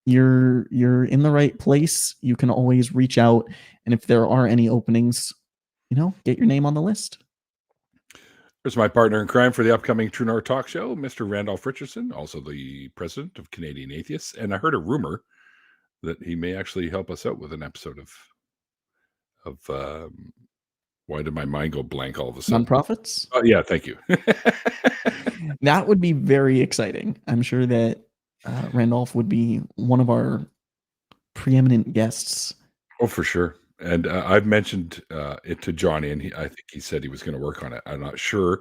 you're in the right place. You can always reach out, and if there are any openings, get your name on the list. There's my partner in crime for the upcoming True North Talk Show, Mr. Randolf Richardson, also the president of Canadian Atheists. And I heard a rumor that he may actually help us out with an episode of why did my mind go blank all of a sudden? Nonprofits? Oh, yeah, thank you. That would be very exciting. I'm sure that Randolph would be one of our preeminent guests. Oh, for sure. And I've mentioned it to Johnny, and I think he said he was going to work on it. I'm not sure.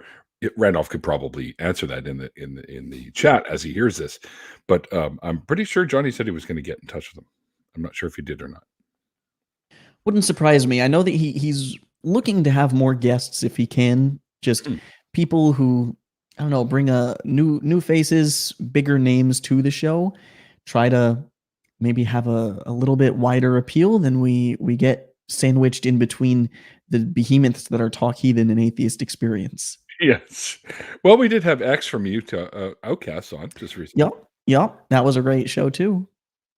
Randolph could probably answer that in the chat as he hears this, but I'm pretty sure Johnny said he was going to get in touch with him. I'm not sure if he did or not. Wouldn't surprise me. I know that he's looking to have more guests if he can. Just people who, I don't know, bring new faces, bigger names to the show. Try to maybe have a little bit wider appeal than we get sandwiched in between the behemoths that are Talk Heathen and Atheist Experience. Yes. Well, we did have X from Utah Outcasts on just recently. Yep. That was a great show too.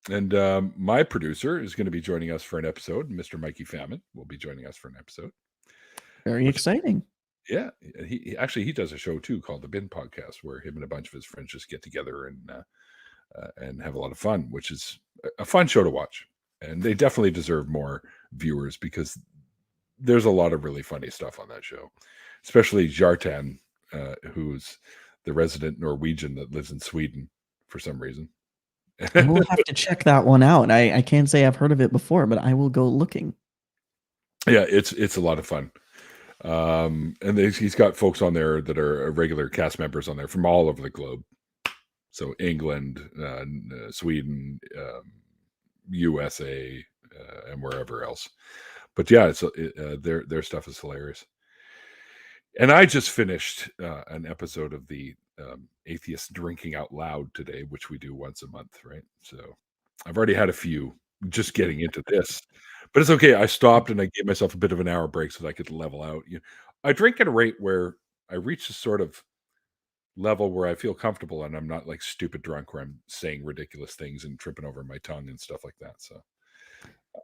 And my producer is going to be joining us for an episode. Mr. Mikey Famine will be joining us for an episode. Very exciting. Yeah. He does a show too called the Bin Podcast, where him and a bunch of his friends just get together and have a lot of fun, which is a fun show to watch. And they definitely deserve more viewers because there's a lot of really funny stuff on that show, especially Jartan, who's the resident Norwegian that lives in Sweden for some reason. I will have to check that one out. I can't say I've heard of it before, but I will go looking. Yeah, it's a lot of fun. And he's got folks on there that are regular cast members on there from all over the globe. So England, Sweden, USA, and wherever else. But yeah, their stuff is hilarious. And I just finished an episode of the Atheist Drinking Out Loud today, which we do once a month, right? So I've already had a few just getting into this, but it's okay. I stopped and I gave myself a bit of an hour break so that I could level out. I drink at a rate where I reach a sort of level where I feel comfortable and I'm not like stupid drunk where I'm saying ridiculous things and tripping over my tongue and stuff like that. So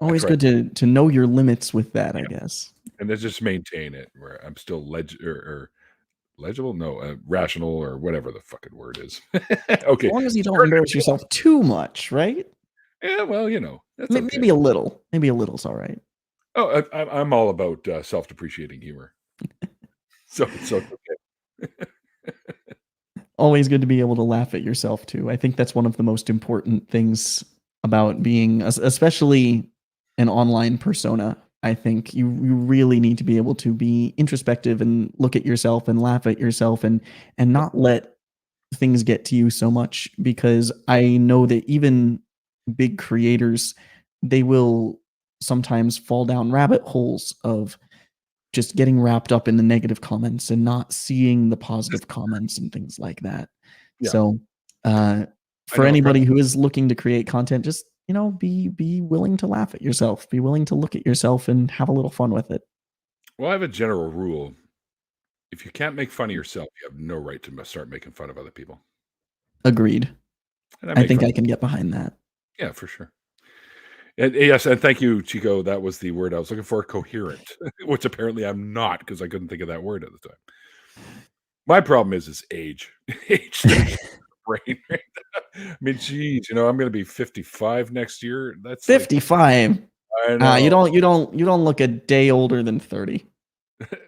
always good to know your limits with that, I guess. And then just maintain it where I'm still legible, rational or whatever the fucking word is. Okay. As long as you don't embarrass yourself too much, right? Yeah, well, that's okay. Maybe a little. Maybe a little's all right. Oh, I'm all about self-depreciating humor. So it's okay. Always good to be able to laugh at yourself too. I think that's one of the most important things about being, especially an online persona. I think you really need to be able to be introspective and look at yourself and laugh at yourself and not let things get to you so much, because I know that even big creators, they will sometimes fall down rabbit holes of just getting wrapped up in the negative comments and not seeing the positive comments and things like that. Yeah. So For anybody who is looking to create content, just be willing to laugh at yourself, be willing to look at yourself and have a little fun with it. Well, I have a general rule. If you can't make fun of yourself, you have no right to start making fun of other people. Agreed. And I think I can get behind that. Yeah, for sure. And yes, and thank you, Chico. That was the word I was looking for, coherent, which apparently I'm not because I couldn't think of that word at the time. My problem is age. Age brain. Right? I mean, geez, I'm going to be 55 next year. That's 55. Like, I know. You don't look a day older than 30.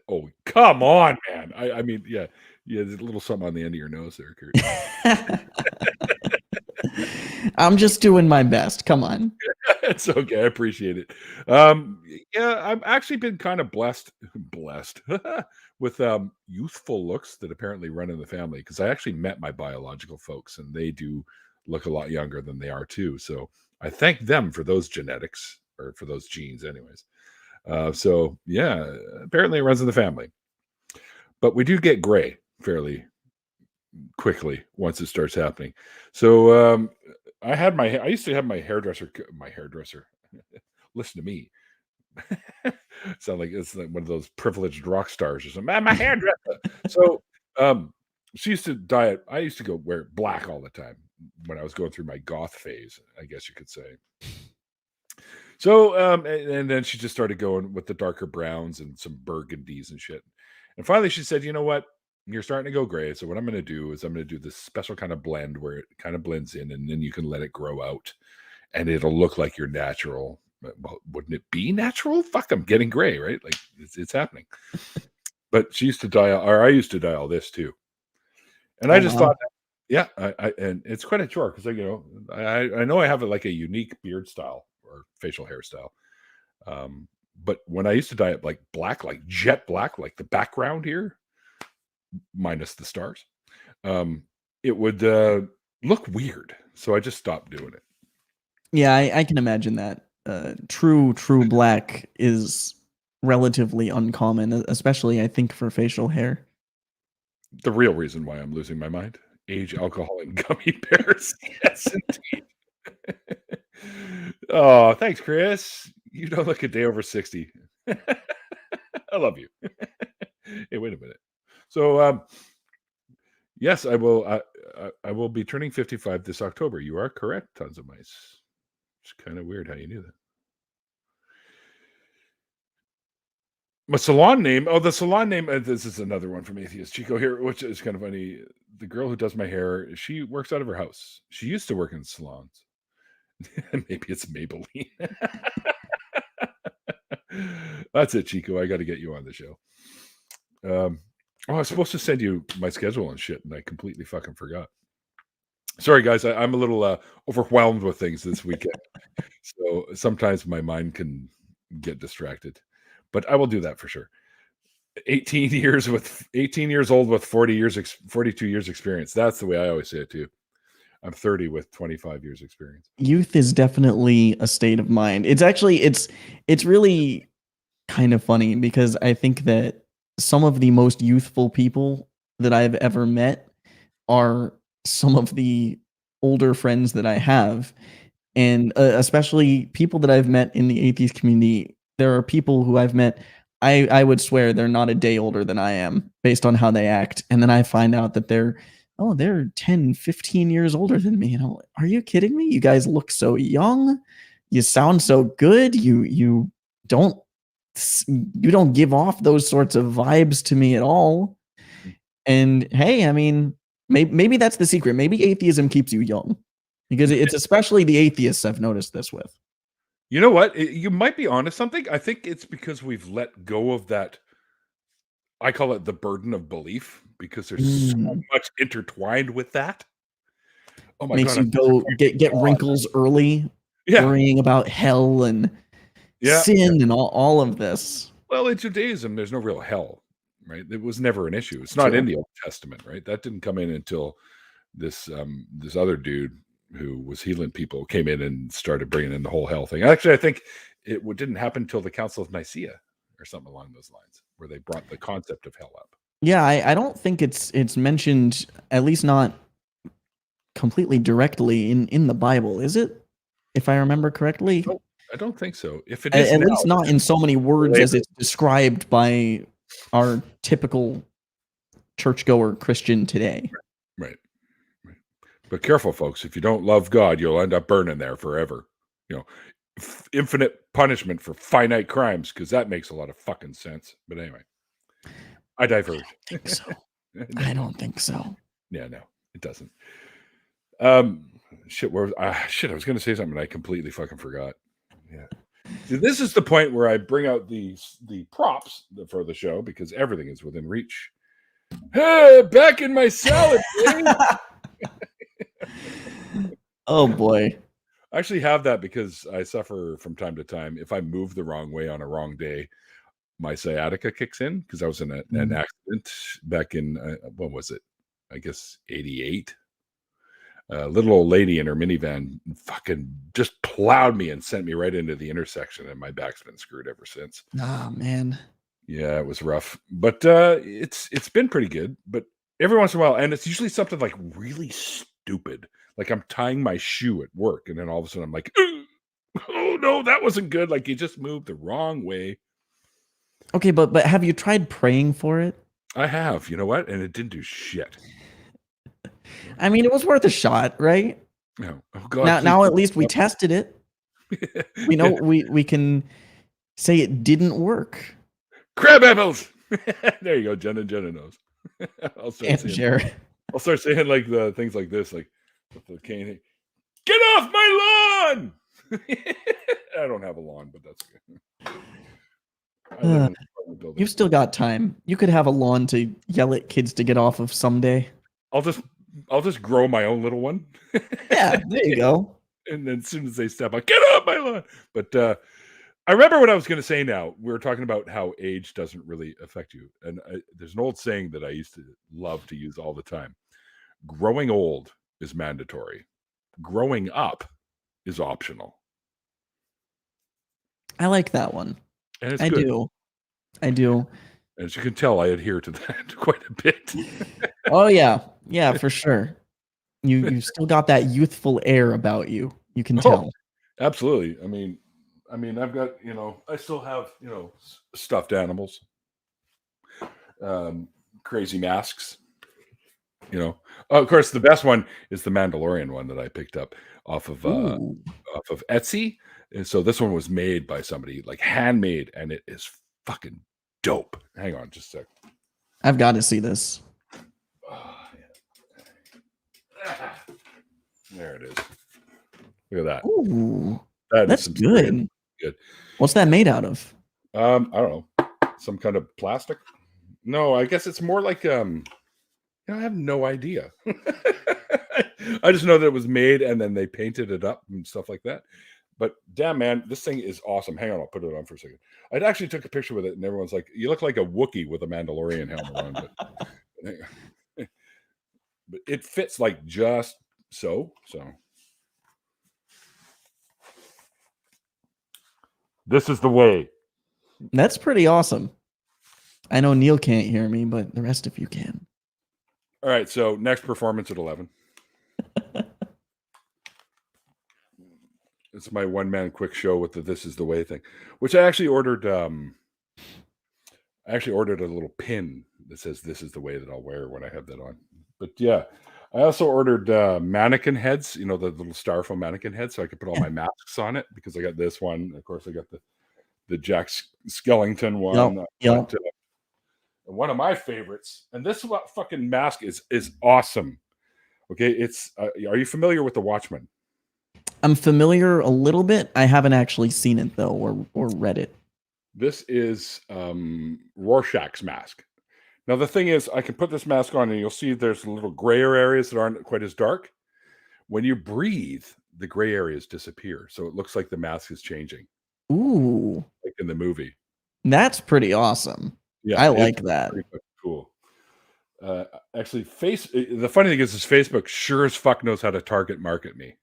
Oh, come on, man. I mean, yeah, there's a little something on the end of your nose there, Kurt. I'm just doing my best. Come on. It's okay. I appreciate it. Yeah, I've actually been kind of blessed with youthful looks that apparently run in the family, because I actually met my biological folks and they do look a lot younger than they are too. So I thank them for those genetics, or for those genes anyways. So yeah, apparently it runs in the family, but we do get gray fairly quickly once it starts happening. So I used to have my hairdresser listen to me. Sound like it's like one of those privileged rock stars or something. My hairdresser. So she used to dye it. I used to go wear black all the time when I was going through my goth phase, I guess you could say. So and then she just started going with the darker browns and some burgundies and shit. And finally she said, you know what? You're starting to go gray. So what I'm going to do is I'm going to do this special kind of blend where it kind of blends in, and then you can let it grow out and it'll look like you're natural. Well, wouldn't it be natural? Fuck, I'm getting gray, right? Like it's happening. But she used to dye, or I used to dye all this too. And I just thought, yeah, and it's quite a chore because I know I have like a unique beard style or facial hairstyle. But when I used to dye it like black, like jet black, like the background here, minus the stars, it would look weird. So I just stopped doing it. Yeah, I can imagine that. True black is relatively uncommon, especially I think for facial hair. The real reason why I'm losing my mind: age, alcohol, and gummy bears. Yes, indeed. Oh, thanks, Chris. You don't look a day over 60. I love you. Hey, wait a minute. So, yes, I will. I will be turning 55 this October. You are correct. Tons of mice. It's kind of weird how you knew that. My salon name. Oh, the salon name. This is another one from Atheist Chico here, which is kind of funny. The girl who does my hair, she works out of her house. She used to work in salons. Maybe it's Maybelline. That's it, Chico. I got to get you on the show. I was supposed to send you my schedule and shit, and I completely fucking forgot. Sorry, guys. I'm a little overwhelmed with things this weekend. So sometimes my mind can get distracted. But I will do that for sure. 18 years old with 42 years experience. That's the way I always say it too. I'm 30 with 25 years experience. Youth is definitely a state of mind. It's actually it's really kind of funny because I think that some of the most youthful people that I've ever met are some of the older friends that I have, and especially people that I've met in the atheist community. There are people who I've met, I would swear they're not a day older than I am based on how they act. And then I find out that they're 10, 15 years older than me. And I'm like, are you kidding me? You guys look so young. You sound so good. You don't give off those sorts of vibes to me at all. And hey, I mean, maybe that's the secret. Maybe atheism keeps you young, because it's especially the atheists I've noticed this with. You know what? You might be onto something. I think it's because we've let go of that. I call it the burden of belief, because there's so much intertwined with that. Oh my Makes God! you go get wrinkles early, worrying about hell and sin and all of this. Well, in Judaism, there's no real hell, right? It was never an issue. It's not in the Old Testament, right? That didn't come in until this other dude who was healing people came in and started bringing in the whole hell thing. Actually, I think it didn't happen until the Council of Nicaea or something along those lines, where they brought the concept of hell up. Yeah, I don't think it's mentioned, at least not completely directly in the Bible, is it? If I remember correctly, I don't think so. If it is at now, least not in so many words as later. it's described by our typical churchgoer Christian today. Right. But careful, folks. If you don't love God, you'll end up burning there forever. Infinite punishment for finite crimes, because that makes a lot of fucking sense. But anyway, I diverge. I don't think so. I don't think so. Yeah, no, it doesn't. Shit. I was going to say something and I completely fucking forgot. Yeah. See, this is the point where I bring out the props for the show, because everything is within reach. Hey, back in my salad. Oh boy. I actually have that because I suffer from time to time. If I move the wrong way on a wrong day, my sciatica kicks in, because I was in an accident back in, what was it? I guess 88. A little old lady in her minivan fucking just plowed me and sent me right into the intersection, and my back's been screwed ever since. Oh man. Yeah, it was rough, but it's been pretty good. But every once in a while, and it's usually something like really stupid, like I'm tying my shoe at work, and then all of a sudden I'm like, oh no, that wasn't good. Like you just moved the wrong way. Okay, but have you tried praying for it? I have, you know what? And it didn't do shit. I mean, it was worth a shot, right? No. Oh God. Now at least we tested it. We know we can say it didn't work. Crab apples. There you go. Jenna knows. I'll start saying like the things like this, like with the cane. Get off my lawn! I don't have a lawn, but that's good. You've still got time. You could have a lawn to yell at kids to get off of someday. I'll just grow my own little one. Yeah, there you go. And then as soon as they step out, get off my lawn. But I remember what I was going to say now. We were talking about how age doesn't really affect you. And there's an old saying that I used to love to use all the time. Growing old is mandatory. Growing up is optional. I like that one. And it's good. I do. As you can tell, I adhere to that quite a bit. Oh yeah. Yeah, for sure. You still got that youthful air about you. You can tell. Absolutely. I mean, I've got, I still have, stuffed animals, crazy masks, of course, the best one is the Mandalorian one that I picked up off of Etsy. And so this one was made by somebody, like handmade, and it is fucking dope. Hang on just a sec. I've got to see this. Oh, yeah. There it is. Look at that. Ooh, that's good. Good. What's that made out of? I don't know. Some kind of plastic? No, I guess it's more like I have no idea. I just know that it was made and then they painted it up and stuff like that. But damn, man, this thing is awesome. Hang on, I'll put it on for a second. I actually took a picture with it, and everyone's like, "You look like a Wookiee with a Mandalorian helmet on." But it fits like just so. So this is the way. That's pretty awesome. I know Neil can't hear me, but the rest of you can. All right, so next performance at 11. It's my one-man quick show with the "This Is the Way" thing, which I actually ordered. I actually ordered a little pin that says "This is the way" that I'll wear when I have that on. But yeah, I also ordered mannequin heads. The little styrofoam mannequin heads, so I could put all my masks on it, because I got this one. Of course, I got the Jack Skellington one. Yep. One of my favorites, and this fucking mask is awesome. Okay, it's. Are you familiar with The Watchmen? I'm familiar a little bit. I haven't actually seen it though, or read it. This is Rorschach's mask. Now the thing is, I can put this mask on, and you'll see there's little grayer areas that aren't quite as dark. When you breathe, the gray areas disappear, so it looks like the mask is changing. Ooh, like in the movie. That's pretty awesome. Yeah, I like that. Pretty cool. Actually, the funny thing is Facebook sure as fuck knows how to target market me.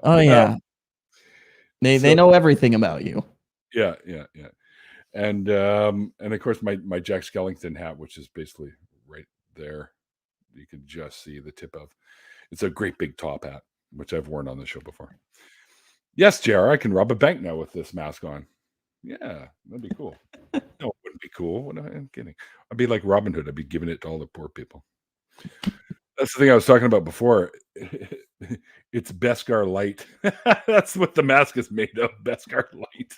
Oh yeah, they know everything about you. Yeah. And of course my Jack Skellington hat, which is basically right there. you can just see the tip of. It's a great big top hat, which I've worn on the show before. Yes, JR, I can rob a bank now with this mask on. Yeah, that'd be cool. No, it wouldn't be cool. I'm kidding. I'd be like Robin Hood. I'd be giving it to all the poor people. That's the thing I was talking about before. It's Beskar Light. That's what the mask is made of. Beskar Light.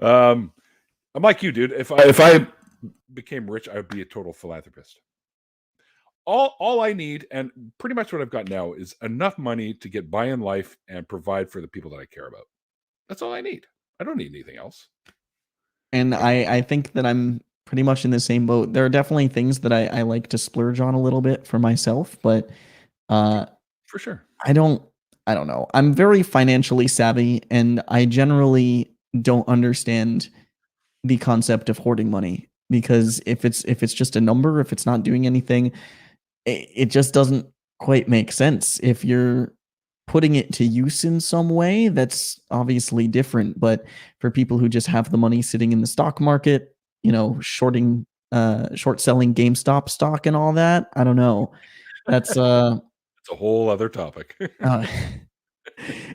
I'm like you, dude. If I became rich, I would be a total philanthropist. All I need, and pretty much what I've got now, is enough money to get by in life and provide for the people that I care about. That's all I need. I don't need anything else. And I think that I'm pretty much in the same boat. There are definitely things that I like to splurge on a little bit for myself, but for sure. I don't know. I'm very financially savvy, and I generally don't understand the concept of hoarding money, because if it's just a number, if it's not doing anything, it just doesn't quite make sense. If you're putting it to use in some way, that's obviously different. But for people who just have the money sitting in the stock market, short selling GameStop stock and all that, I don't know. That's it's a whole other topic.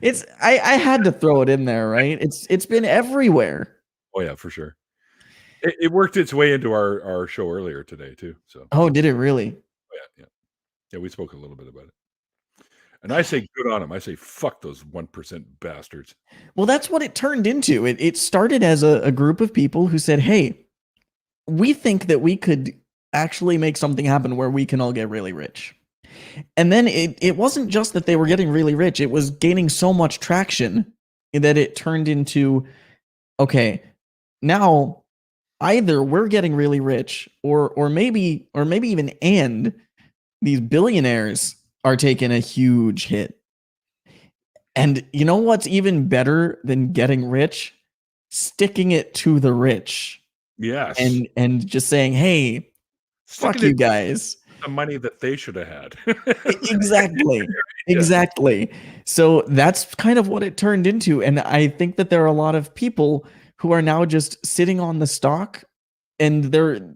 It's I had to throw it in there, right? It's been everywhere. Oh yeah, for sure. It worked its way into our show earlier today too. So did it really? Oh, yeah. We spoke a little bit about it. And I say good on them. I say fuck those 1% bastards. Well, that's what it turned into. It started as a group of people who said, hey, we think that we could actually make something happen where we can all get really rich. And then it wasn't just that they were getting really rich. It was gaining so much traction that it turned into, okay, now either we're getting really rich or maybe even and these billionaires are taking a huge hit. And you know what's even better than getting rich? Sticking it to the rich. Yes. And just saying, hey, fuck you guys. The money that they should have had. Exactly. Exactly. So that's kind of what it turned into. And I think that there are a lot of people who are now just sitting on the stock, and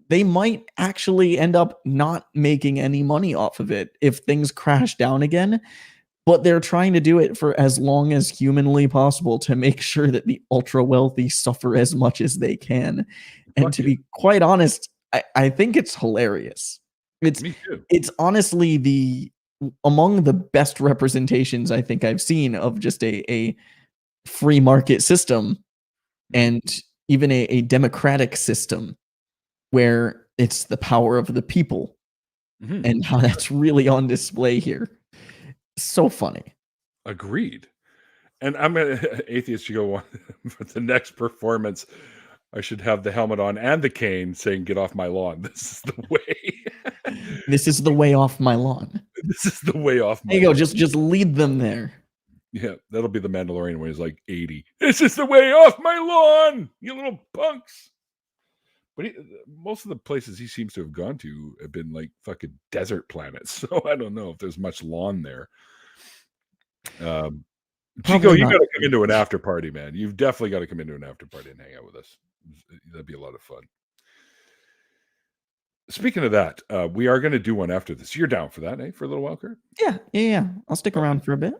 they might actually end up not making any money off of it if things crash down again. But they're trying to do it for as long as humanly possible to make sure that the ultra wealthy suffer as much as they can. And to be quite honest, I think it's hilarious. It's honestly among the best representations I think I've seen of just a free market system, and even a democratic system where it's the power of the people, and how that's really on display here. So funny. Agreed. And I'm gonna Atheist, you go on for the next performance. I should have the helmet on and the cane saying, "Get off my lawn." This is the way. This is the way off my lawn. This is the way off my There you go. Just lead them there. Yeah, that'll be the Mandalorian when he's like 80. This is the way off my lawn, you little punks. But most of the places he seems to have gone to have been like fucking desert planets. So I don't know if there's much lawn there. Chico, you got to come into an after party, man. You've definitely got to come into an after party and hang out with us. That'd be a lot of fun. Speaking of that, we are going to do one after this. You're down for that, eh? For a little while, Kurt? Yeah. I'll stick around for a bit.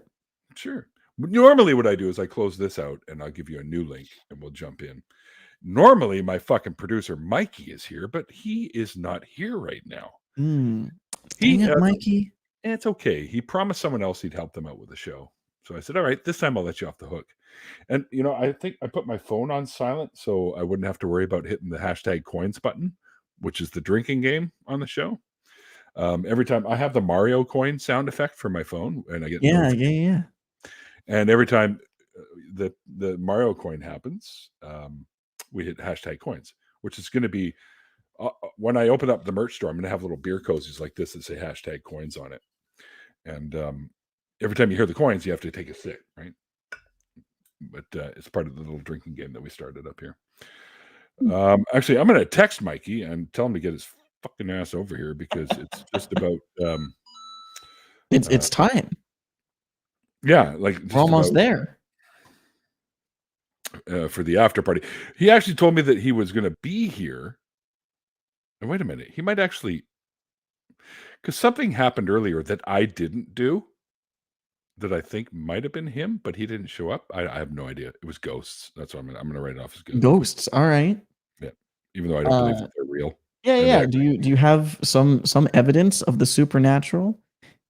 Sure. Normally what I do is I close this out and I'll give you a new link and we'll jump in. Normally my fucking producer Mikey is here, but he is not here right now. Dang it, Mikey. It's okay. He promised someone else he'd help them out with the show. So I said, all right, this time I'll let you off the hook. And, I think I put my phone on silent so I wouldn't have to worry about hitting the #coins button, which is the drinking game on the show. Every time I have the Mario coin sound effect for my phone, and I get yeah. And every time the Mario coin happens, we hit #coins, which is going to be when I open up the merch store. I'm going to have little beer cozies like this that say #coins on it, and every time you hear the coins, you have to take a sip, right? But it's part of the little drinking game that we started up here. Actually, I'm going to text Mikey and tell him to get his fucking ass over here because it's just about it's time. Yeah, like we're almost there for the after party. He actually told me that he was going to be here. And wait a minute, he might actually. Because something happened earlier that I didn't do that I think might have been him, but he didn't show up. I have no idea. It was ghosts. That's what I'm gonna write it off as ghosts. Ghosts. All right. Yeah, even though I don't believe that they're real. Yeah, And yeah. Do you have some evidence of the supernatural?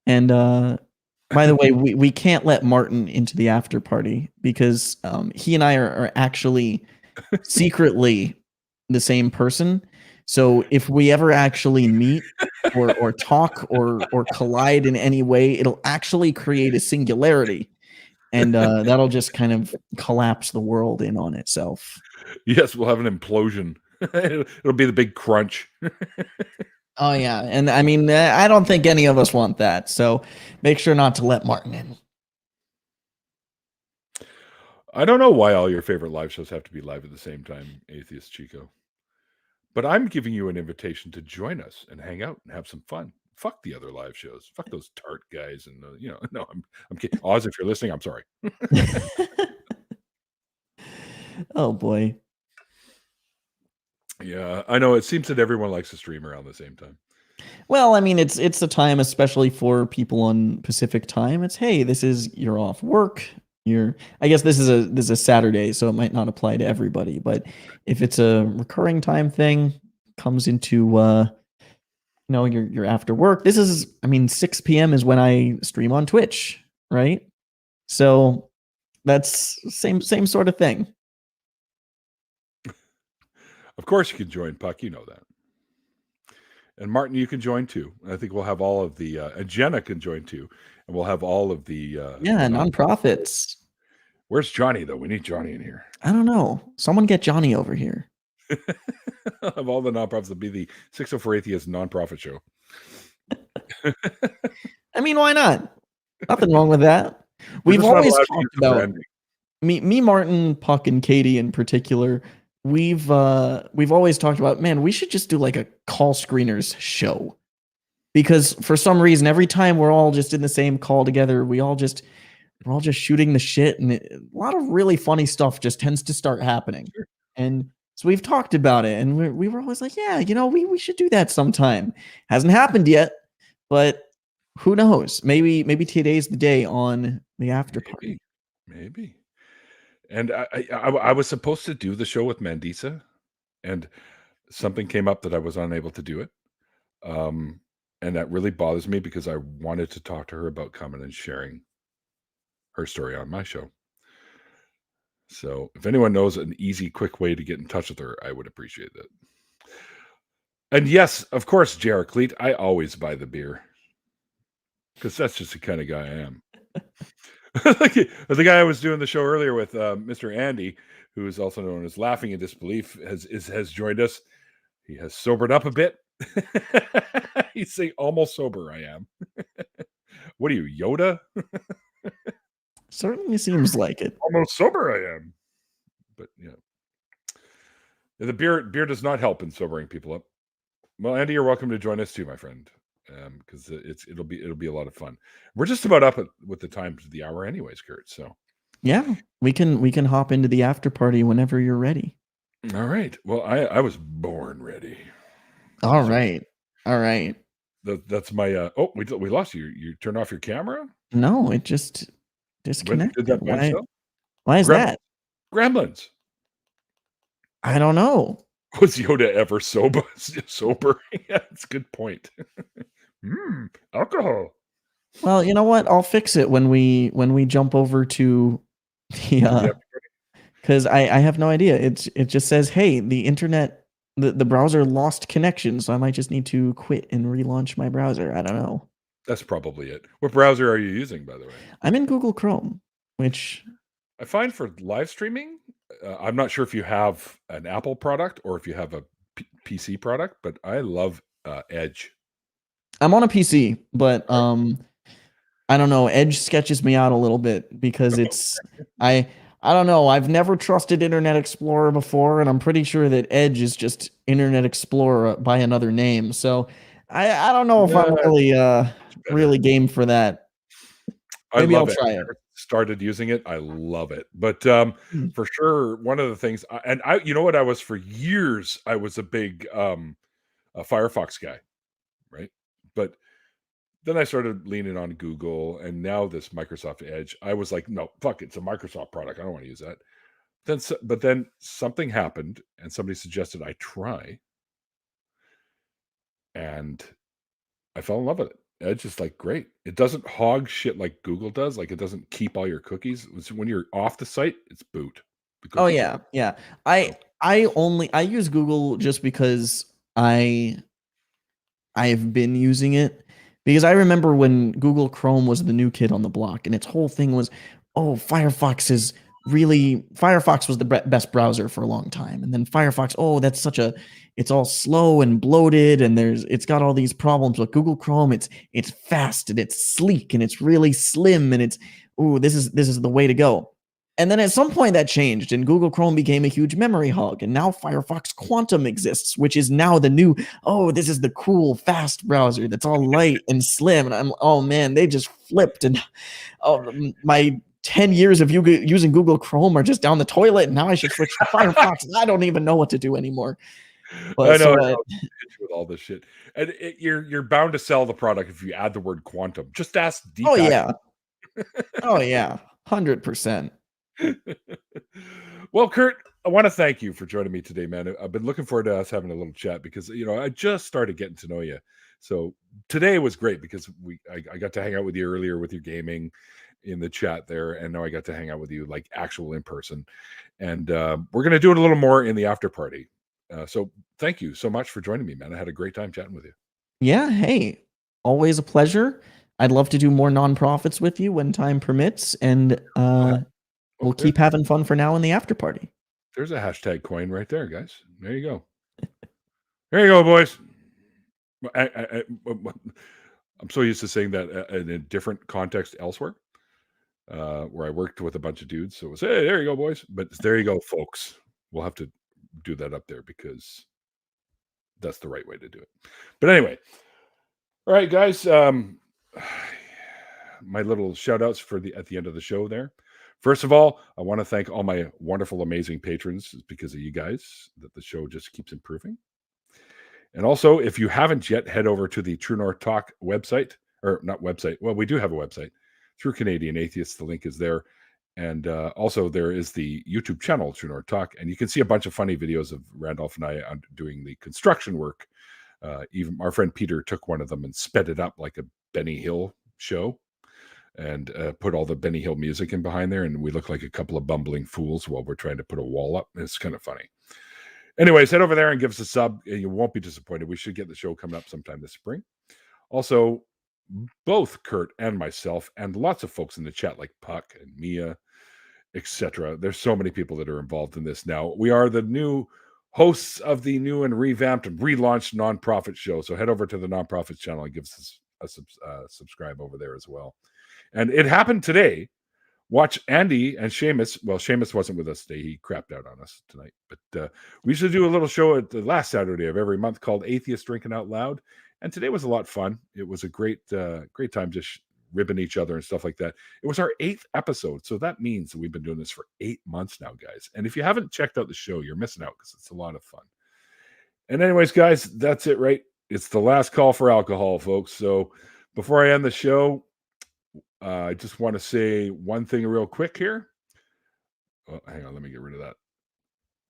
And by the way, we can't let Martin into the after party because he and I are actually secretly the same person. So if we ever actually meet or talk or collide in any way, it'll actually create a singularity, and that'll just kind of collapse the world in on itself. Yes, we'll have an implosion. It'll be the big crunch. Oh yeah, and I mean, I don't think any of us want that. So make sure not to let Martin in. I don't know why all your favorite live shows have to be live at the same time, Atheist Chico. But I'm giving you an invitation to join us and hang out and have some fun. Fuck the other live shows. Fuck those tart guys. And no, I'm kidding. Oz, if you're listening, I'm sorry. Oh boy. Yeah, I know. It seems that everyone likes to stream around the same time. Well, I mean, it's a time, especially for people on Pacific time. It's, hey, you're off work. I guess this is a Saturday, so it might not apply to everybody. But if it's a recurring time thing, comes into your after work. This is, I mean, 6 p.m. is when I stream on Twitch, right? So that's same sort of thing. Of course, you can join, Puck. You know that. And Martin, you can join too. I think we'll have all of the and Jenna can join too, and we'll have all of the nonprofits. Where's Johnny though? We need Johnny in here. I don't know. Someone get Johnny over here. Of all the nonprofits, it'll be the 604 Atheist nonprofit show. I mean, why not? Nothing wrong with that. We've always talked about me, Martin, Puck, and Katie in particular. We've always talked about, man, we should just do like a call screeners show, because for some reason every time we're all just in the same call together, we're all just shooting the shit, and a lot of really funny stuff just tends to start happening. Sure. And so we've talked about it, and we were always like, yeah, we should do that sometime. Hasn't happened yet, but who knows? Maybe today's the day on the after party. Maybe. And I was supposed to do the show with Mandisa, and something came up that I was unable to do it. And that really bothers me because I wanted to talk to her about coming and sharing her story on my show. So if anyone knows an easy, quick way to get in touch with her, I would appreciate that. And yes, of course, J.R. Cleet, I always buy the beer, because that's just the kind of guy I am. The guy I was doing the show earlier with, Mr. Andy, who is also known as Laughing in Disbelief, has joined us. He has sobered up a bit. He's saying almost sober I am. What are you, Yoda? Certainly seems like it. Almost sober I am. But the beer does not help in sobering people up. Well, Andy, you're welcome to join us too, my friend, because it'll be a lot of fun. We're just about up with the time to the hour, anyways, Kurt. So yeah, we can hop into the after party whenever you're ready. All right. Well, I was born ready. All right. That's my. Oh, we lost you. You turned off your camera? No, it just disconnected. Did that why is that? Gremlins. I don't know. Was Yoda ever sober? Yeah, that's a good point. Alcohol. Well, you know what? I'll fix it when we jump over to the because I have no idea. It just says, hey, the internet, the browser lost connection, so I might just need to quit and relaunch my browser. I don't know. That's probably it. What browser are you using, by the way? I'm in Google Chrome, which I find for live streaming, I'm not sure if you have an Apple product or if you have a PC product, but I love Edge. I'm on a PC, but I don't know. Edge sketches me out a little bit because it's I don't know. I've never trusted Internet Explorer before, and I'm pretty sure that Edge is just Internet Explorer by another name. So I don't know if I'm really game for that. Maybe I'll try it. Started using it. I love it. But for sure, one of the things, and you know what, I was for years, I was a big a Firefox guy, right? But then I started leaning on Google, and now this Microsoft Edge. I was like, no, fuck it, it's a Microsoft product. I don't want to use that. But then something happened, and somebody suggested I try, and I fell in love with it. Edge is like great. It doesn't hog shit like Google does. Like it doesn't keep all your cookies. When you're off the site, it's boot. The Oh cookies yeah, are yeah. so I use Google just because I've been using it, because I remember when Google Chrome was the new kid on the block, and its whole thing was, oh, Firefox was the best browser for a long time, and then Firefox, oh, it's all slow and bloated, and it's got all these problems. But Google Chrome, it's fast and it's sleek and it's really slim, and this is the way to go. And then at some point that changed, and Google Chrome became a huge memory hog, and now Firefox Quantum exists, which is now the new, oh, this is the cool, fast browser that's all light and slim. And oh man, they just flipped. And my 10 years of using Google Chrome are just down the toilet, and now I should switch to Firefox, and I don't even know what to do anymore. But I know, with all this shit, and you're bound to sell the product if you add the word quantum. Just ask Deepak. Oh yeah, oh yeah, 100%. Well, Kurt, I want to thank you for joining me today, man. I've been looking forward to us having a little chat because I just started getting to know you. So today was great because I got to hang out with you earlier with your gaming in the chat there, and now I got to hang out with you like actual in person. And we're gonna do it a little more in the after party. So thank you so much for joining me, man. I had a great time chatting with you. Yeah, hey, always a pleasure. I'd love to do more nonprofits with you when time permits, and we'll keep having fun for now in the after party. There's a hashtag coin right there, guys. There you go. There you go, boys. I'm so used to saying that in a different context elsewhere, where I worked with a bunch of dudes. So it was, hey, there you go, boys. But there you go, folks. We'll have to do that up there because that's the right way to do it. But anyway, all right, guys. My little shout outs at the end of the show there. First of all, I want to thank all my wonderful, amazing patrons. It's because of you guys that the show just keeps improving. And also, if you haven't yet, head over to the True North Talk website, or not website. Well, we do have a website through Canadian Atheists. The link is there. And also there is the YouTube channel, True North Talk. And you can see a bunch of funny videos of Randolph and I doing the construction work. Even our friend Peter took one of them and sped it up like a Benny Hill show and put all the Benny Hill music in behind there. And we look like a couple of bumbling fools while we're trying to put a wall up. It's kind of funny. Anyways, head over there and give us a sub, and you won't be disappointed. We should get the show coming up sometime this spring. Also, both Kurt and myself, and lots of folks in the chat like Puck and Mia, etc. There's so many people that are involved in this now. We are the new hosts of the new and revamped and relaunched nonprofit show. So head over to the nonprofit channel and give us a subscribe over there as well. And it happened today. Watch Andy and Seamus. Well, Seamus wasn't with us today. He crapped out on us tonight. But we used to do a little show at the last Saturday of every month called Atheist Drinking Out Loud. And today was a lot of fun. It was a great time just ribbing each other and stuff like that. It was our 8th episode. So that means that we've been doing this for 8 months now, guys. And if you haven't checked out the show, you're missing out because it's a lot of fun. And anyways, guys, that's it, right? It's the last call for alcohol, folks. So before I end the show, I just want to say one thing real quick here. Oh, hang on, let me get rid of that.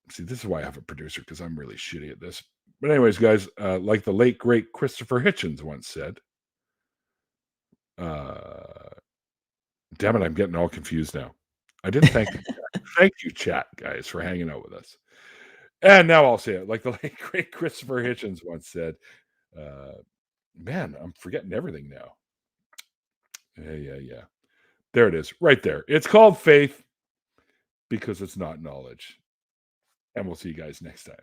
See, this is why I have a producer, because I'm really shitty at this. But anyways, guys, like the late, great Christopher Hitchens once said, damn it, I'm getting all confused now. I didn't thank the chat. Thank you, chat, guys, for hanging out with us. And now I'll say it. Like the late, great Christopher Hitchens once said, man, I'm forgetting everything now. Yeah. There it is, right there. It's called faith because it's not knowledge. And we'll see you guys next time.